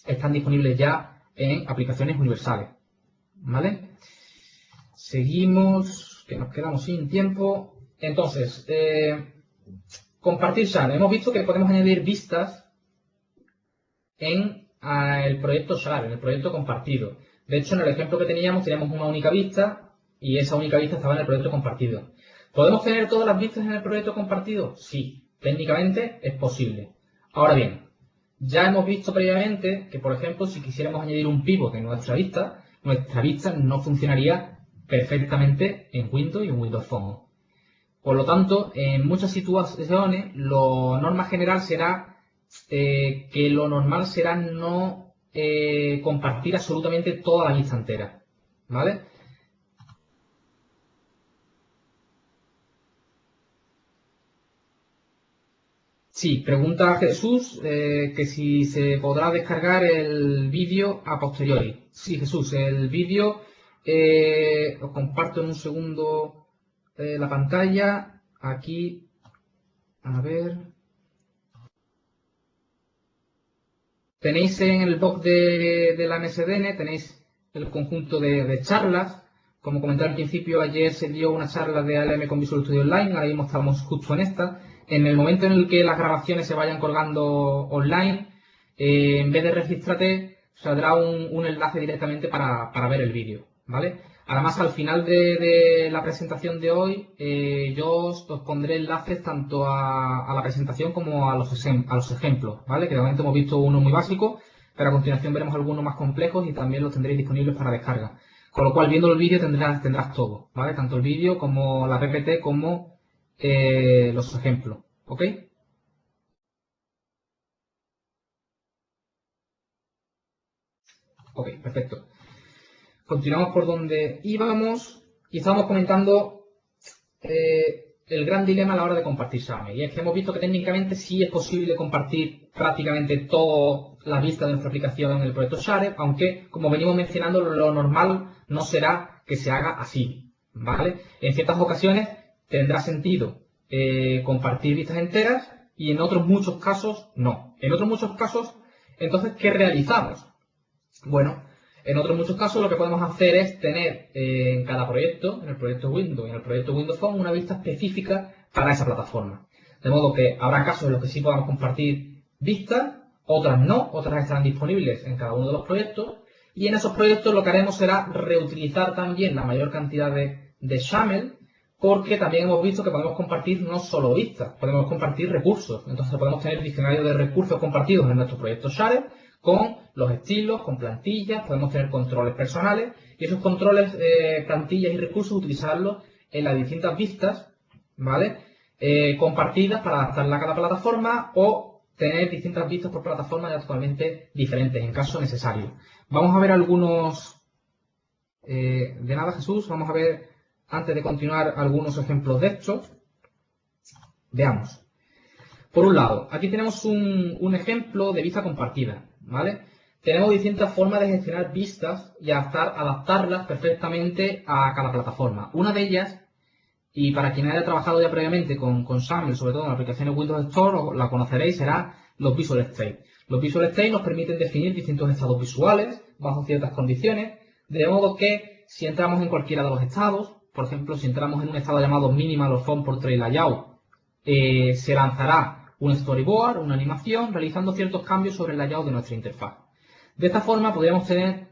están disponibles ya en aplicaciones universales. ¿Vale? Seguimos. que nos quedamos sin tiempo. Entonces, compartir Share. Hemos visto que podemos añadir vistas en el proyecto Share, en el proyecto compartido. De hecho, en el ejemplo que teníamos una única vista y esa única vista estaba en el proyecto compartido. ¿Podemos tener todas las vistas en el proyecto compartido? Sí, técnicamente es posible. Ahora bien, ya hemos visto previamente que, por ejemplo, si quisiéramos añadir un pivot en nuestra vista no funcionaría perfectamente en Windows y en Windows Phone. Por lo tanto, en muchas situaciones, lo normal general será no compartir absolutamente toda la vista entera, ¿vale? Sí, pregunta Jesús que si se podrá descargar el vídeo a posteriori. Sí, Jesús, el vídeo os comparto en un segundo la pantalla. Aquí, a ver. Tenéis en el blog de la MSDN, tenéis el conjunto de charlas. Como comenté al principio, ayer se dio una charla de ALM con Visual Studio Online, ahora mismo estamos justo en esta. En el momento en el que las grabaciones se vayan colgando online, en vez de regístrate, saldrá un enlace directamente para ver el vídeo, ¿vale? Además, al final de la presentación de hoy, yo os pondré enlaces tanto a la presentación como a los ejemplos, ¿vale? Que de momento hemos visto uno muy básico, pero a continuación veremos algunos más complejos y también los tendréis disponibles para descarga. Con lo cual, viendo el vídeo tendrás todo, ¿vale? Tanto el vídeo como la PPT como los ejemplos, ¿ok? Ok, perfecto. Continuamos por donde íbamos y estábamos comentando el gran dilema a la hora de compartir SAME. Y es que hemos visto que técnicamente sí es posible compartir prácticamente toda la vista de nuestra aplicación en el proyecto Share, aunque, como venimos mencionando, lo normal no será que se haga así, ¿vale? En ciertas ocasiones tendrá sentido compartir vistas enteras y en otros muchos casos no. En otros muchos casos, entonces, ¿qué realizamos? Bueno, en otros muchos casos lo que podemos hacer es tener en cada proyecto, en el proyecto Windows y en el proyecto Windows Phone, una vista específica para esa plataforma. De modo que habrá casos en los que sí podamos compartir vistas, otras no, otras estarán disponibles en cada uno de los proyectos. Y en esos proyectos lo que haremos será reutilizar también la mayor cantidad de XAML, porque también hemos visto que podemos compartir no solo vistas, podemos compartir recursos. Entonces podemos tener diccionarios de recursos compartidos en nuestro proyecto Share, con los estilos, con plantillas, podemos tener controles personales y esos controles, plantillas y recursos utilizarlos en las distintas vistas, ¿vale? Compartidas para adaptarla a cada plataforma o tener distintas vistas por plataformas actualmente diferentes en caso necesario. Vamos a ver algunos, de nada Jesús, vamos a ver antes de continuar algunos ejemplos de estos. Veamos. Por un lado, aquí tenemos un ejemplo de vista compartida, ¿vale? Tenemos distintas formas de gestionar vistas y adaptarlas perfectamente a cada plataforma. Una de ellas, y para quien haya trabajado ya previamente con XAML, sobre todo en aplicaciones Windows Store, la conoceréis, será los Visual State. Los Visual State nos permiten definir distintos estados visuales bajo ciertas condiciones, de modo que si entramos en cualquiera de los estados, por ejemplo, si entramos en un estado llamado Minimal o Font Portrait Layout, se lanzará un storyboard, una animación, realizando ciertos cambios sobre el layout de nuestra interfaz. De esta forma podríamos tener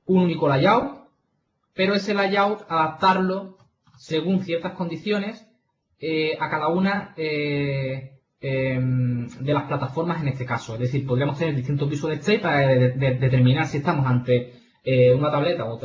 un único layout, pero ese layout adaptarlo según ciertas condiciones a cada una de las plataformas en este caso. Es decir, podríamos tener distintos visual state para determinar si estamos ante una tableta o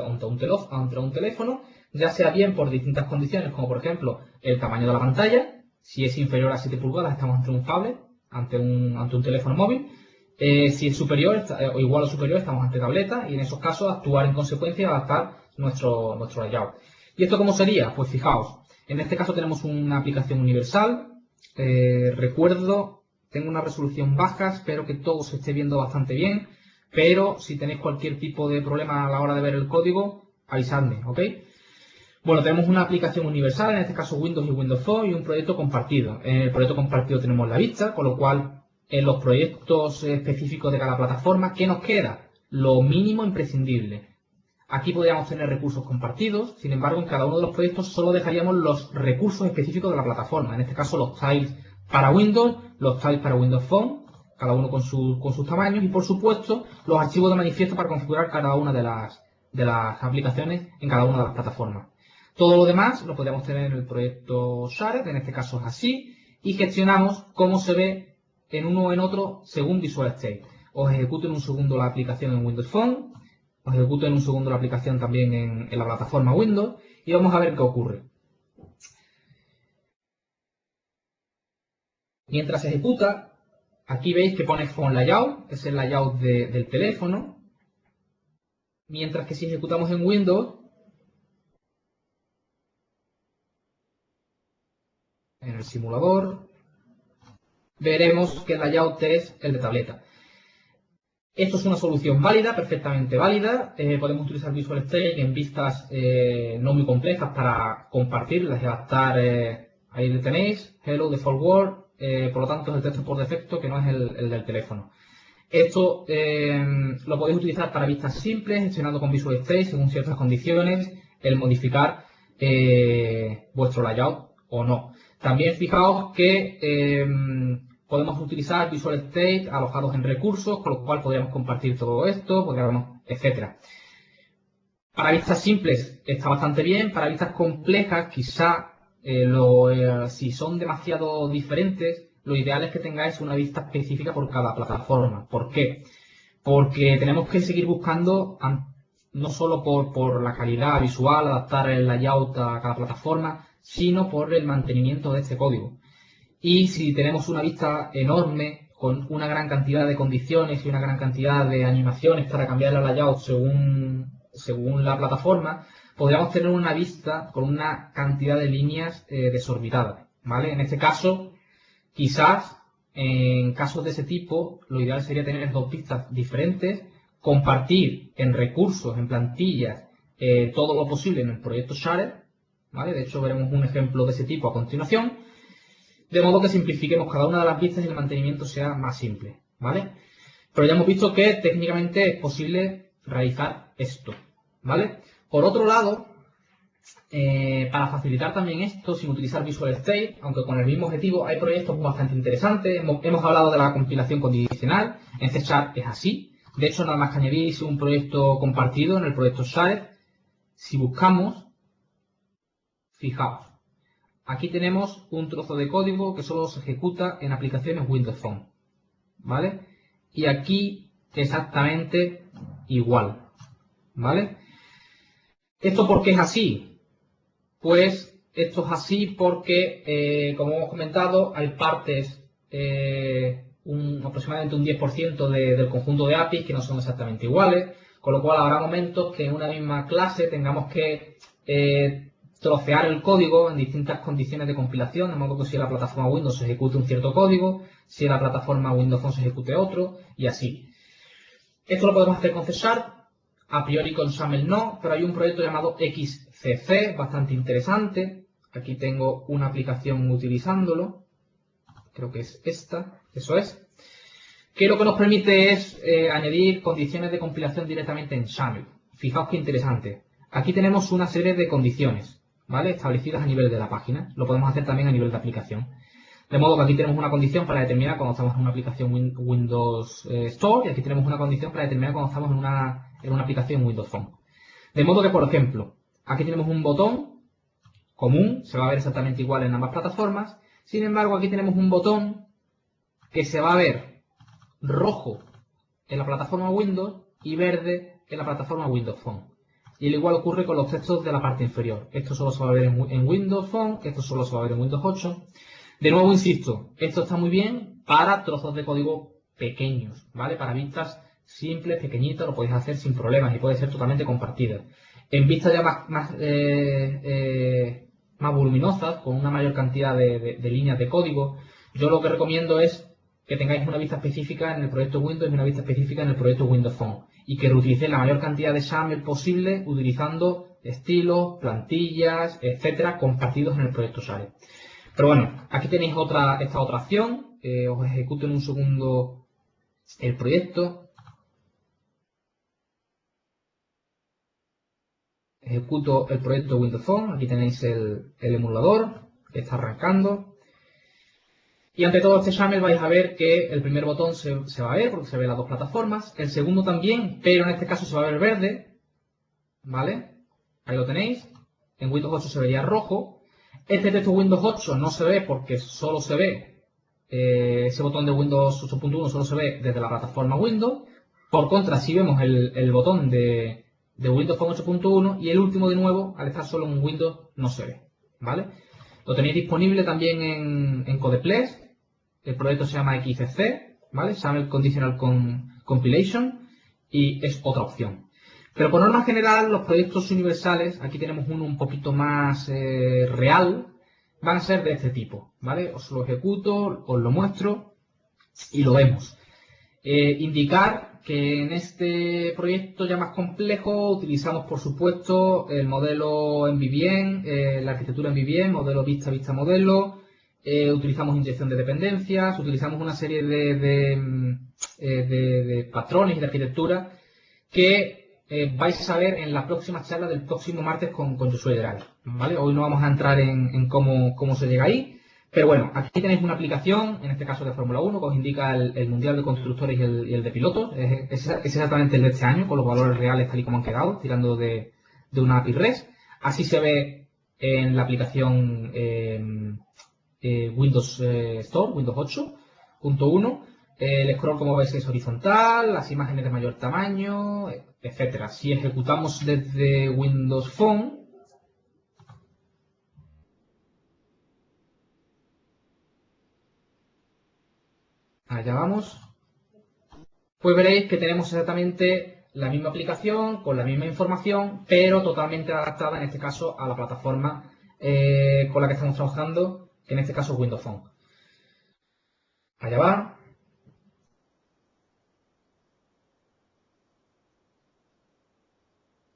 ante un teléfono, ya sea bien por distintas condiciones, como por ejemplo el tamaño de la pantalla. Si es inferior a 7 pulgadas, estamos ante un phablet, ante un teléfono móvil. Si es superior o igual o superior, estamos ante tableta. Y en esos casos, actuar en consecuencia y adaptar nuestro layout. ¿Y esto cómo sería? Pues fijaos, en este caso tenemos una aplicación universal. Recuerdo, tengo una resolución baja, espero que todo se esté viendo bastante bien. Pero si tenéis cualquier tipo de problema a la hora de ver el código, avisadme, ¿ok? Bueno, tenemos una aplicación universal, en este caso Windows y Windows Phone, y un proyecto compartido. En el proyecto compartido tenemos la vista, con lo cual en los proyectos específicos de cada plataforma, ¿qué nos queda? Lo mínimo imprescindible. Aquí podríamos tener recursos compartidos, sin embargo, en cada uno de los proyectos solo dejaríamos los recursos específicos de la plataforma. En este caso, los tiles para Windows, los tiles para Windows Phone, cada uno con sus tamaños, y por supuesto, los archivos de manifiesto para configurar cada una de las aplicaciones en cada una de las plataformas. Todo lo demás lo podríamos tener en el proyecto Shared, en este caso es así, y gestionamos cómo se ve en uno o en otro según Visual State. Os ejecuto en un segundo la aplicación en Windows Phone, os ejecuto en un segundo la aplicación también en la plataforma Windows, y vamos a ver qué ocurre. Mientras se ejecuta, aquí veis que pone Phone Layout, es el layout del teléfono, mientras que si ejecutamos en Windows, en el simulador, veremos que el layout es el de tableta. Esto es una solución válida, perfectamente válida. Podemos utilizar Visual State en vistas no muy complejas para compartirlas y adaptar. Ahí lo tenéis, Hello, Default World. Por lo tanto, es el texto por defecto que no es el del teléfono. Esto lo podéis utilizar para vistas simples, gestionando con Visual State según ciertas condiciones, el modificar vuestro layout o no. También fijaos que podemos utilizar Visual State alojados en recursos, con lo cual podríamos compartir todo esto, etc. Para vistas simples está bastante bien, para vistas complejas quizá si son demasiado diferentes, lo ideal es que tengáis una vista específica por cada plataforma. ¿Por qué? Porque tenemos que seguir buscando, no solo por la calidad visual, adaptar el layout a cada plataforma, sino por el mantenimiento de este código. Y si tenemos una vista enorme, con una gran cantidad de condiciones y una gran cantidad de animaciones para cambiar el layout según la plataforma, podríamos tener una vista con una cantidad de líneas desorbitada, ¿vale? En este caso, quizás, en casos de ese tipo, lo ideal sería tener dos vistas diferentes, compartir en recursos, en plantillas, todo lo posible en el proyecto Shared, ¿vale? De hecho, veremos un ejemplo de ese tipo a continuación, de modo que simplifiquemos cada una de las vistas y el mantenimiento sea más simple, ¿vale? Pero ya hemos visto que técnicamente es posible realizar esto, ¿vale? Por otro lado, para facilitar también esto, sin utilizar Visual State, aunque con el mismo objetivo, hay proyectos bastante interesantes. Hemos hablado de la compilación condicional, en C# es así. De hecho, nada más que añadir un proyecto compartido en el proyecto Shared. Si buscamos, fijaos, aquí tenemos un trozo de código que solo se ejecuta en aplicaciones Windows Phone, ¿vale? Y aquí exactamente igual, ¿vale? ¿Esto por qué es así? Pues esto es así porque, como hemos comentado, hay partes, aproximadamente un 10% del conjunto de APIs que no son exactamente iguales, con lo cual habrá momentos que en una misma clase tengamos que trocear el código en distintas condiciones de compilación, de modo que si en la plataforma Windows se ejecute un cierto código, si en la plataforma Windows Phone se ejecute otro, y así. Esto lo podemos hacer con C#, a priori con XAML no, pero hay un proyecto llamado XCC, bastante interesante. Aquí tengo una aplicación utilizándolo, creo que es esta, eso es, que lo que nos permite es añadir condiciones de compilación directamente en XAML. Fijaos qué interesante. Aquí tenemos una serie de condiciones, ¿vale? Establecidas a nivel de la página. Lo podemos hacer también a nivel de aplicación. De modo que aquí tenemos una condición para determinar cuando estamos en una aplicación Windows Store y aquí tenemos una condición para determinar cuando estamos en una aplicación Windows Phone. De modo que, por ejemplo, aquí tenemos un botón común, se va a ver exactamente igual en ambas plataformas. Sin embargo, aquí tenemos un botón que se va a ver rojo en la plataforma Windows y verde en la plataforma Windows Phone. Y al igual ocurre con los textos de la parte inferior. Esto solo se va a ver en Windows Phone, esto solo se va a ver en Windows 8. De nuevo, insisto, esto está muy bien para trozos de código pequeños, ¿vale? Para vistas simples, pequeñitas, lo podéis hacer sin problemas y puede ser totalmente compartida. En vistas ya más voluminosas, con una mayor cantidad de líneas de código, yo lo que recomiendo es que tengáis una vista específica en el proyecto Windows y una vista específica en el proyecto Windows Phone. Y que reutilicéis la mayor cantidad de XAML posible utilizando estilos, plantillas, etcétera, compartidos en el proyecto Shared. Pero bueno, aquí tenéis esta otra opción. Os ejecuto en un segundo el proyecto. ejecuto el proyecto Windows Phone, aquí tenéis el emulador que está arrancando. Y ante todo este XAML vais a ver que el primer botón se va a ver porque se ve las dos plataformas, el segundo también, pero en este caso se va a ver verde, ¿vale? Ahí lo tenéis, en Windows 8 se vería rojo. Este texto Windows 8 no se ve porque solo se ve, ese botón de Windows 8.1 solo se ve desde la plataforma Windows. Por contra, si vemos el botón de Windows Phone 8.1 y el último de nuevo, al estar solo en Windows, no se ve, ¿vale? Lo tenéis disponible también en Codeplex. El proyecto se llama XCC, ¿vale? XAML Conditional Compilation y es otra opción. Pero por norma general, los proyectos universales, aquí tenemos uno un poquito más real, van a ser de este tipo, ¿vale? Os lo ejecuto, os lo muestro y lo vemos. Indicar que en este proyecto ya más complejo utilizamos, por supuesto, el modelo MVVM, la arquitectura MVVM, modelo vista modelo, utilizamos inyección de dependencias, utilizamos una serie de patrones y de arquitectura que vais a ver en la próxima charla del próximo martes con Josué Geray, ¿vale? Hoy no vamos a entrar en cómo se llega ahí. Pero bueno, aquí tenéis una aplicación, en este caso de Fórmula 1, que os indica el Mundial de Constructores y el de Pilotos. Es exactamente el de este año, con los valores reales tal y como han quedado, tirando de una API REST. Así se ve en la aplicación Windows Store, Windows 8.1. El scroll, como veis, es horizontal, las imágenes de mayor tamaño, etcétera. Si ejecutamos desde Windows Phone, allá vamos, pues veréis que tenemos exactamente la misma aplicación, con la misma información, pero totalmente adaptada en este caso a la plataforma con la que estamos trabajando, que en este caso es Windows Phone. Allá va.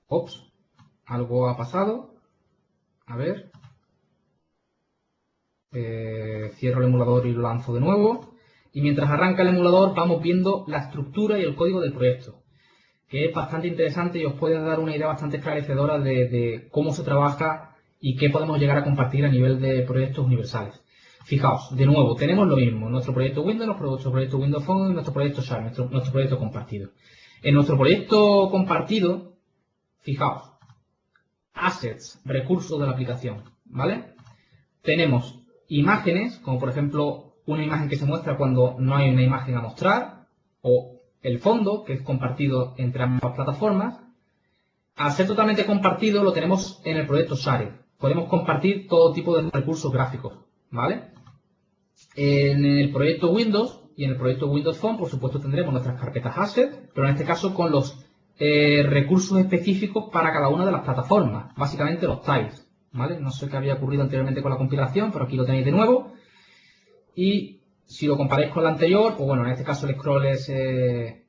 Ops, algo ha pasado. A ver. Cierro el emulador y lo lanzo de nuevo. Y mientras arranca el emulador vamos viendo la estructura y el código del proyecto, que es bastante interesante y os puede dar una idea bastante esclarecedora de cómo se trabaja y qué podemos llegar a compartir a nivel de proyectos universales. Fijaos, de nuevo, tenemos lo mismo, nuestro proyecto Windows, nuestro proyecto Windows Phone y nuestro proyecto SHARE, nuestro proyecto compartido. En nuestro proyecto compartido, fijaos, assets, recursos de la aplicación, ¿vale? Tenemos imágenes, como por ejemplo una imagen que se muestra cuando no hay una imagen a mostrar, o el fondo, que es compartido entre ambas plataformas. Al ser totalmente compartido, lo tenemos en el proyecto Share. Podemos compartir todo tipo de recursos gráficos, ¿vale? En el proyecto Windows y en el proyecto Windows Phone, por supuesto, tendremos nuestras carpetas assets, pero en este caso con los recursos específicos para cada una de las plataformas, básicamente los tiles, ¿vale? No sé qué había ocurrido anteriormente con la compilación, pero aquí lo tenéis de nuevo. Y si lo comparáis con la anterior, pues bueno, en este caso el scroll es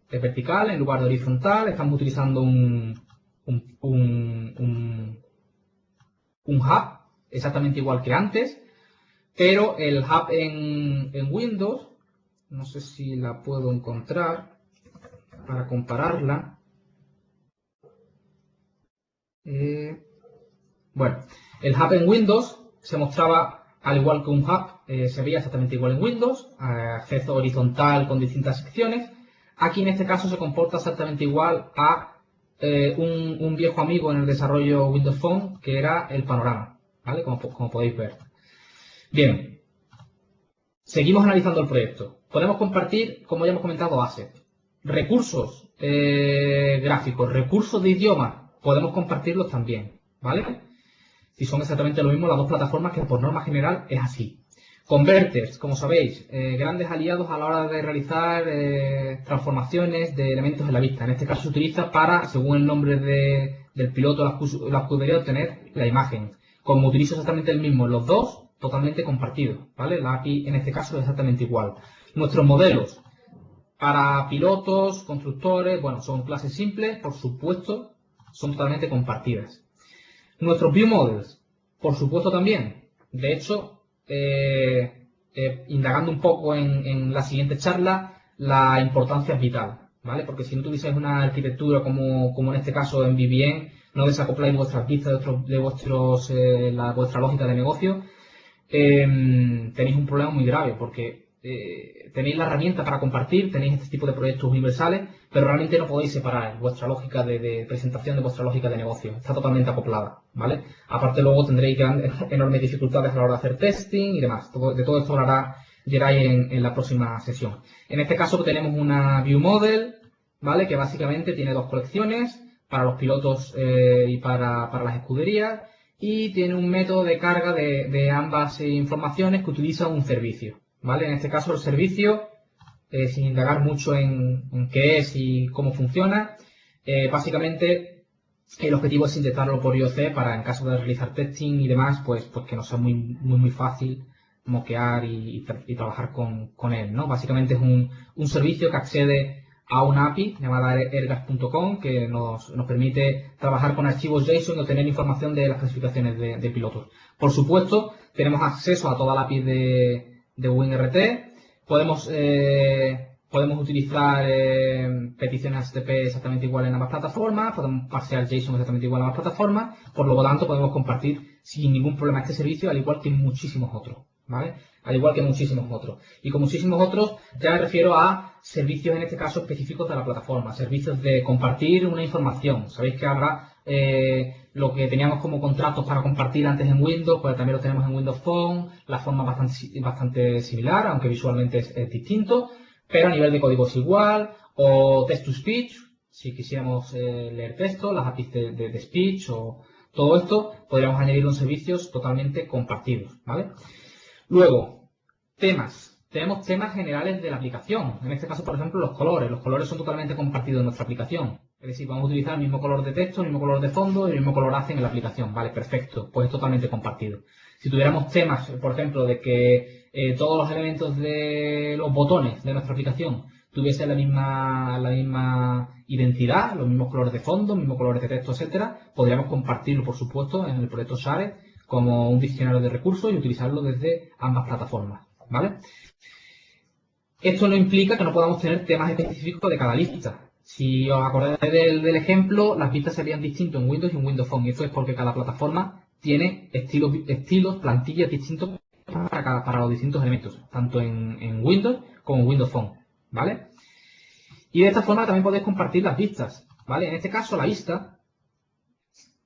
vertical en lugar de horizontal. Estamos utilizando un hub exactamente igual que antes, pero el hub en Windows, no sé si la puedo encontrar para compararla. Bueno, el hub en Windows se mostraba al igual que un hub, se veía exactamente igual en Windows, acceso horizontal con distintas secciones. Aquí en este caso se comporta exactamente igual a un viejo amigo en el desarrollo Windows Phone, que era el panorama, ¿vale? Como podéis ver. Bien, seguimos analizando el proyecto. Podemos compartir, como ya hemos comentado, assets. Recursos gráficos, recursos de idioma, podemos compartirlos también, ¿vale? Si son exactamente lo mismo las dos plataformas, que por norma general es así. Converters, como sabéis, grandes aliados a la hora de realizar transformaciones de elementos en la vista. En este caso se utiliza para, según el nombre del piloto, la escudería, obtener la imagen. Como utilizo exactamente el mismo en los dos, totalmente compartido, ¿vale? La API en este caso es exactamente igual. Nuestros modelos para pilotos, constructores, bueno, son clases simples, por supuesto, son totalmente compartidas. Nuestros view models, por supuesto también. De hecho, indagando un poco en la siguiente charla, la importancia es vital, ¿vale? Porque si no utilizáis una arquitectura como en este caso en MVVM, no desacopláis vuestras vistas de vuestra lógica de negocio, tenéis un problema muy grave porque tenéis la herramienta para compartir, tenéis este tipo de proyectos universales, pero realmente no podéis separar vuestra lógica de presentación de vuestra lógica de negocio. Está totalmente acoplada, ¿vale? Aparte luego tendréis enormes dificultades a la hora de hacer testing y demás. De todo esto hablará Geray en la próxima sesión. En este caso tenemos una View Model, ¿vale? Que básicamente tiene dos colecciones para los pilotos y para las escuderías, y tiene un método de carga de ambas informaciones que utiliza un servicio, ¿vale? En este caso el servicio, sin indagar mucho en qué es y cómo funciona, básicamente el objetivo es inyectarlo por IOC para, en caso de realizar testing y demás, pues que nos sea muy fácil moquear y trabajar con él, ¿no? Básicamente es un servicio que accede a una API llamada ergas.com que nos permite trabajar con archivos JSON y obtener información de las clasificaciones de pilotos. Por supuesto, tenemos acceso a toda la API de WinRT. Podemos utilizar peticiones HTTP exactamente igual en ambas plataformas, podemos parsear JSON exactamente igual en ambas plataformas, por lo tanto podemos compartir sin ningún problema este servicio, al igual que muchísimos otros, ¿vale? Al igual que muchísimos otros. Y con muchísimos otros ya me refiero a servicios en este caso específicos de la plataforma, servicios de compartir una información. Sabéis que ahora lo que teníamos como contratos para compartir antes en Windows, pues también lo tenemos en Windows Phone, la forma bastante similar, aunque visualmente es distinto, pero a nivel de código es igual, o text-to-speech, si quisiéramos leer texto, las APIs de speech o todo esto, podríamos añadir unos servicios totalmente compartidos, ¿vale? Luego, temas. Tenemos temas generales de la aplicación. En este caso, por ejemplo, los colores. Los colores son totalmente compartidos en nuestra aplicación. Es decir, vamos a utilizar el mismo color de texto, el mismo color de fondo y el mismo color hacen en la aplicación. Vale, perfecto. Pues es totalmente compartido. Si tuviéramos temas, por ejemplo, de que todos los elementos de los botones de nuestra aplicación tuviesen la misma identidad, los mismos colores de fondo, los mismos colores de texto, etcétera, podríamos compartirlo, por supuesto, en el proyecto Share como un diccionario de recursos y utilizarlo desde ambas plataformas, ¿vale? Esto no implica que no podamos tener temas específicos de cada lista. Si os acordáis del ejemplo, las vistas serían distintas en Windows y en Windows Phone. Y esto es porque cada plataforma tiene estilos, plantillas distintos para los distintos elementos, tanto en Windows como en Windows Phone, ¿vale? Y de esta forma también podéis compartir las vistas, ¿vale? En este caso, la vista,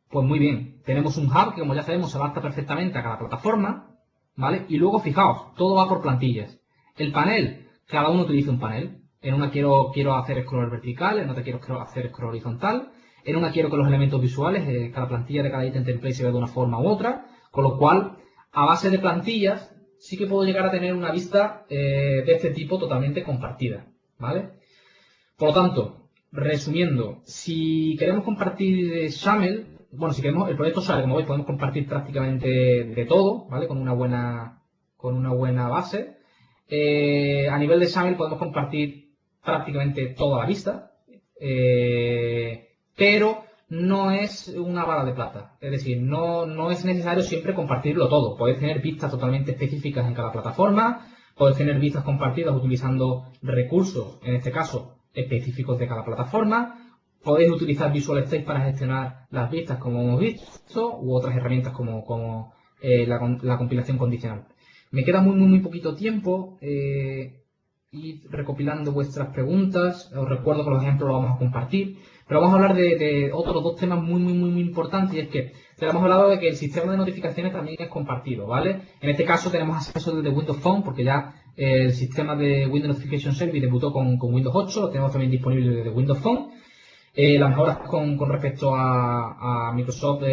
pues muy bien. Tenemos un hub que, como ya sabemos, se adapta perfectamente a cada plataforma, ¿vale? Y luego, fijaos, todo va por plantillas. El panel, cada uno utiliza un panel. En una quiero hacer scroll vertical, en otra quiero hacer scroll horizontal. En una quiero que los elementos visuales, cada plantilla de cada item template se vea de una forma u otra. Con lo cual, a base de plantillas, sí que puedo llegar a tener una vista de este tipo totalmente compartida, ¿vale? Por lo tanto, resumiendo, si queremos compartir XAML, bueno, si queremos el proyecto Share, como veis, podemos compartir prácticamente de todo, ¿vale? Con una buena base. A nivel de XAML podemos compartir prácticamente toda la vista, pero no es una bala de plata. Es decir, no es necesario siempre compartirlo todo. Podéis tener vistas totalmente específicas en cada plataforma, podéis tener vistas compartidas utilizando recursos, en este caso, específicos de cada plataforma. Podéis utilizar Visual State para gestionar las vistas, como hemos visto, u otras herramientas como la compilación condicional. Me queda muy poquito tiempo y recopilando vuestras preguntas. Os recuerdo que los ejemplos los vamos a compartir. Pero vamos a hablar de otros dos temas muy importantes, y es que ya hemos hablado de que el sistema de notificaciones también es compartido, ¿vale? En este caso tenemos acceso desde Windows Phone, porque ya el sistema de Windows Notification Service debutó con Windows 8, lo tenemos también disponible desde Windows Phone. Las mejoras con respecto a Microsoft,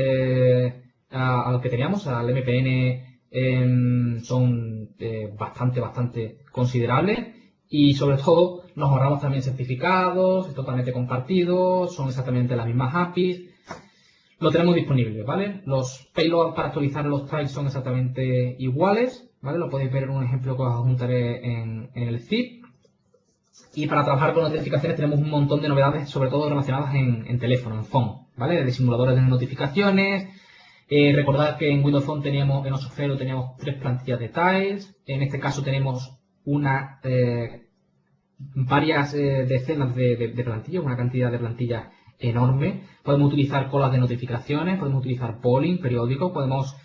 a lo que teníamos, al MPN, son bastante considerables, y sobre todo nos ahorramos también certificados, es totalmente compartido, son exactamente las mismas APIs, lo tenemos disponible, ¿vale? Los payloads para actualizar los tiles son exactamente iguales, ¿vale? Lo podéis ver en un ejemplo que os adjuntaré en el zip. Y para trabajar con notificaciones tenemos un montón de novedades, sobre todo relacionadas en teléfono, en phone, ¿vale? De simuladores de notificaciones. Recordad que en Windows Phone teníamos, en 8.0 teníamos 3 plantillas de tiles. En este caso tenemos varias decenas de plantillas, una cantidad de plantillas enorme. Podemos utilizar colas de notificaciones, podemos utilizar polling periódico, podemos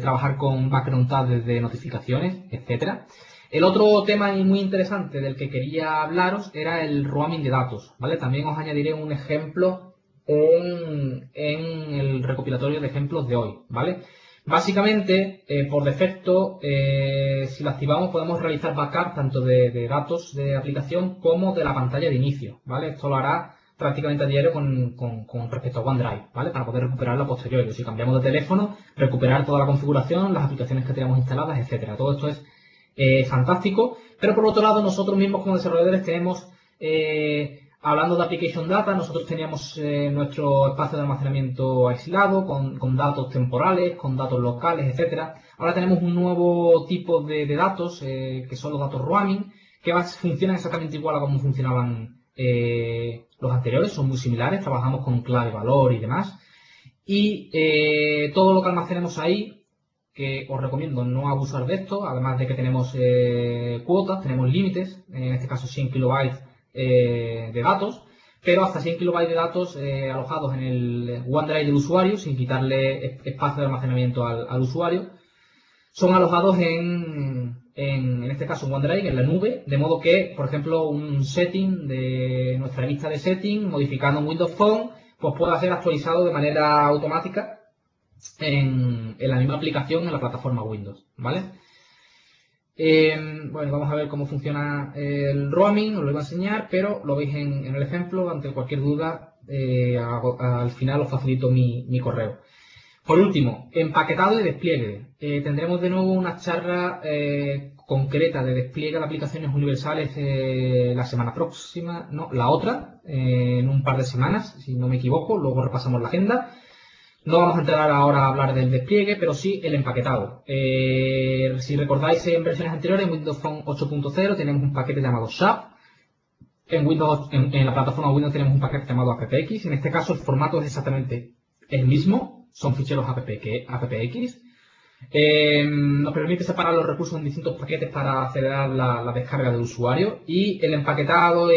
trabajar con background tabs de notificaciones, etcétera. El otro tema muy interesante del que quería hablaros era el roaming de datos, ¿vale? También os añadiré un ejemplo en el recopilatorio de ejemplos de hoy, ¿vale? Básicamente, por defecto, si lo activamos podemos realizar backup tanto de datos de aplicación como de la pantalla de inicio, ¿vale? Esto lo hará prácticamente a diario con respecto a OneDrive, ¿vale? Para poder recuperarlo a posteriori. Si cambiamos de teléfono, recuperar toda la configuración, las aplicaciones que tenemos instaladas, etcétera. Todo esto es fantástico, pero por otro lado nosotros mismos como desarrolladores tenemos, hablando de Application Data, nosotros teníamos nuestro espacio de almacenamiento aislado, con datos temporales, con datos locales, etcétera. Ahora tenemos un nuevo tipo de datos, que son los datos roaming, que funcionan exactamente igual a como funcionaban los anteriores, son muy similares, trabajamos con clave, valor y demás. Y todo lo que almacenemos ahí, que os recomiendo no abusar de esto, además de que tenemos cuotas, tenemos límites, en este caso 100 kilobytes de datos, pero hasta 100 kilobytes de datos alojados en el OneDrive del usuario, sin quitarle espacio de almacenamiento al usuario, son alojados en este caso en OneDrive, en la nube, de modo que, por ejemplo, un setting de nuestra lista de settings, modificando en Windows Phone, pues pueda ser actualizado de manera automática en la misma aplicación en la plataforma Windows, ¿vale? Bueno, vamos a ver cómo funciona el roaming, os lo voy a enseñar, pero lo veis en el ejemplo. Ante cualquier duda, al final os facilito mi correo. Por último, empaquetado y despliegue. Tendremos de nuevo una charla concreta de despliegue de aplicaciones universales la semana próxima, no, la otra, en un par de semanas, si no me equivoco, luego repasamos la agenda. No vamos a entrar ahora a hablar del despliegue, pero sí el empaquetado. Si recordáis en versiones anteriores, en Windows Phone 8.0 tenemos un paquete llamado SHAP. En la plataforma Windows tenemos un paquete llamado AppX. En este caso el formato es exactamente el mismo. Son ficheros AppX. Nos permite separar los recursos en distintos paquetes para acelerar la descarga del usuario. Y el empaquetado,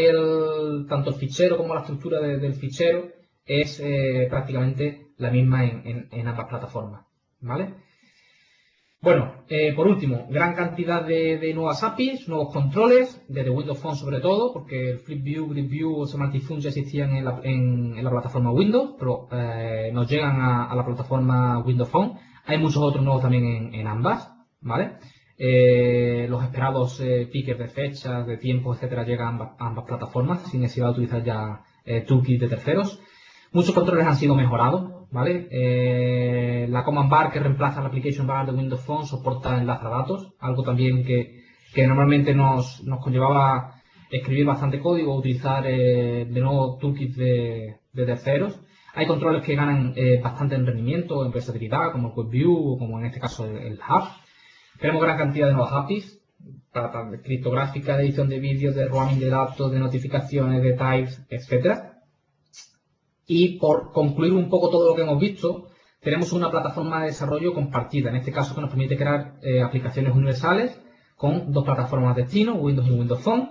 tanto el fichero como la estructura del fichero, es prácticamente la misma en ambas plataformas, ¿vale? Bueno, por último, gran cantidad de nuevas APIs, nuevos controles, desde Windows Phone sobre todo, porque el Flip View, Grid View o Semantic Function ya existían en la plataforma Windows, pero nos llegan a la plataforma Windows Phone. Hay muchos otros nuevos también en ambas, ¿vale? Los esperados pickers de fechas, de tiempo, etcétera, llegan a ambas plataformas sin necesidad de utilizar ya toolkits de terceros. Muchos controles han sido mejorados, ¿vale? La command bar que reemplaza la application bar de Windows Phone soporta enlazadatos, algo también que normalmente nos conllevaba escribir bastante código o utilizar de nuevo toolkits de terceros. Hay controles que ganan bastante en rendimiento, en versatilidad, como el Web View o como en este caso el Hub. Tenemos gran cantidad de nuevas APIs, para criptográfica, de edición de vídeos, de roaming de datos, de notificaciones, de types, etcétera. Y por concluir un poco todo lo que hemos visto, tenemos una plataforma de desarrollo compartida, en este caso que nos permite crear aplicaciones universales con dos plataformas de destino, Windows y Windows Phone.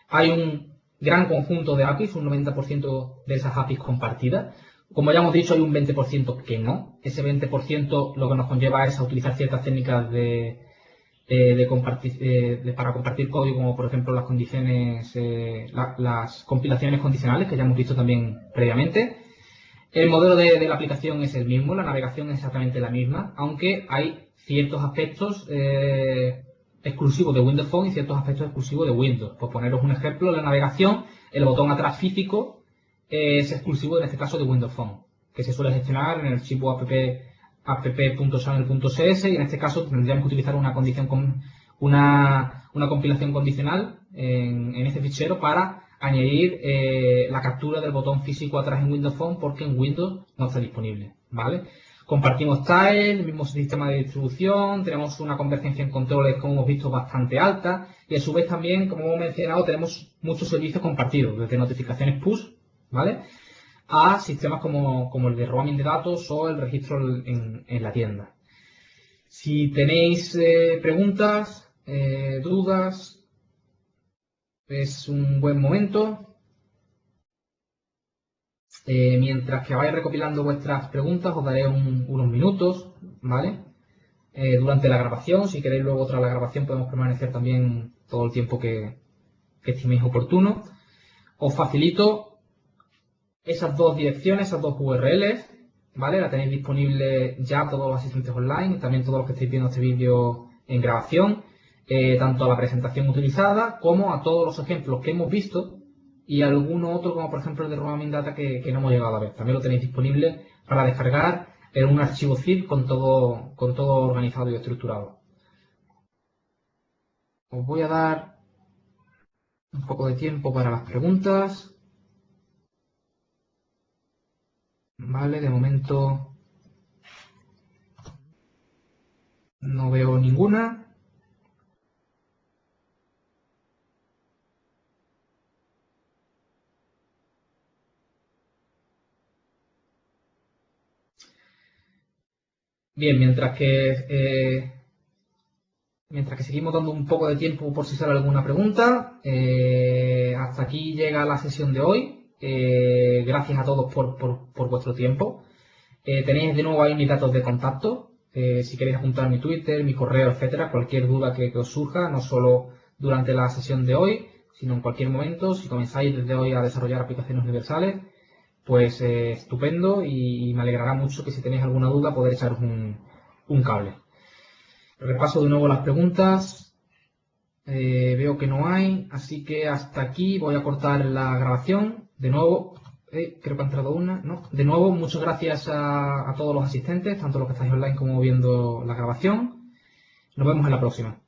Hay un gran conjunto de APIs, un 90% de esas APIs compartidas. Como ya hemos dicho, hay un 20% que no. Ese 20% lo que nos conlleva es a utilizar ciertas técnicas para compartir código, como por ejemplo las condiciones, las compilaciones condicionales, que ya hemos visto también previamente. El modelo de la aplicación es el mismo, la navegación es exactamente la misma, aunque hay ciertos aspectos exclusivos de Windows Phone y ciertos aspectos exclusivos de Windows. Por poneros un ejemplo, la navegación, el botón atrás físico es exclusivo en este caso de Windows Phone, que se suele gestionar en el archivo app.channel.cs y en este caso tendríamos que utilizar una condición una compilación condicional en este fichero para añadir la captura del botón físico atrás en Windows Phone porque en Windows no está disponible, ¿vale? Compartimos tile, el mismo sistema de distribución, tenemos una convergencia en controles, como hemos visto, bastante alta y a su vez también, como hemos mencionado, tenemos muchos servicios compartidos, desde notificaciones push, ¿vale?, a sistemas como el de roaming de datos o el registro en la tienda. Si tenéis preguntas, dudas, es un buen momento. Mientras que vais recopilando vuestras preguntas, os daré unos minutos, ¿vale? Durante la grabación. Si queréis luego tras la grabación podemos permanecer también todo el tiempo que estiméis oportuno. Os facilito esas dos direcciones, esas dos URLs, ¿vale? La tenéis disponible ya todos los asistentes online, también todos los que estáis viendo este vídeo en grabación, tanto a la presentación utilizada como a todos los ejemplos que hemos visto y alguno otro como por ejemplo el de Roaming Data que no hemos llegado a ver. También lo tenéis disponible para descargar en un archivo zip con todo organizado y estructurado. Os voy a dar un poco de tiempo para las preguntas. Vale, de momento no veo ninguna. Bien, mientras que seguimos dando un poco de tiempo por si sale alguna pregunta, hasta aquí llega la sesión de hoy. Gracias a todos por vuestro tiempo. Tenéis de nuevo ahí mis datos de contacto. Si queréis apuntar mi Twitter, mi correo, etcétera, cualquier duda que os surja, no solo durante la sesión de hoy, sino en cualquier momento, si comenzáis desde hoy a desarrollar aplicaciones universales, pues estupendo y me alegrará mucho que si tenéis alguna duda poder echaros un cable. Repaso de nuevo las preguntas. Veo que no hay, así que hasta aquí voy a cortar la grabación. De nuevo, creo que ha entrado una, ¿no? De nuevo, muchas gracias a todos los asistentes, tanto los que estáis online como viendo la grabación. Nos vemos en la próxima.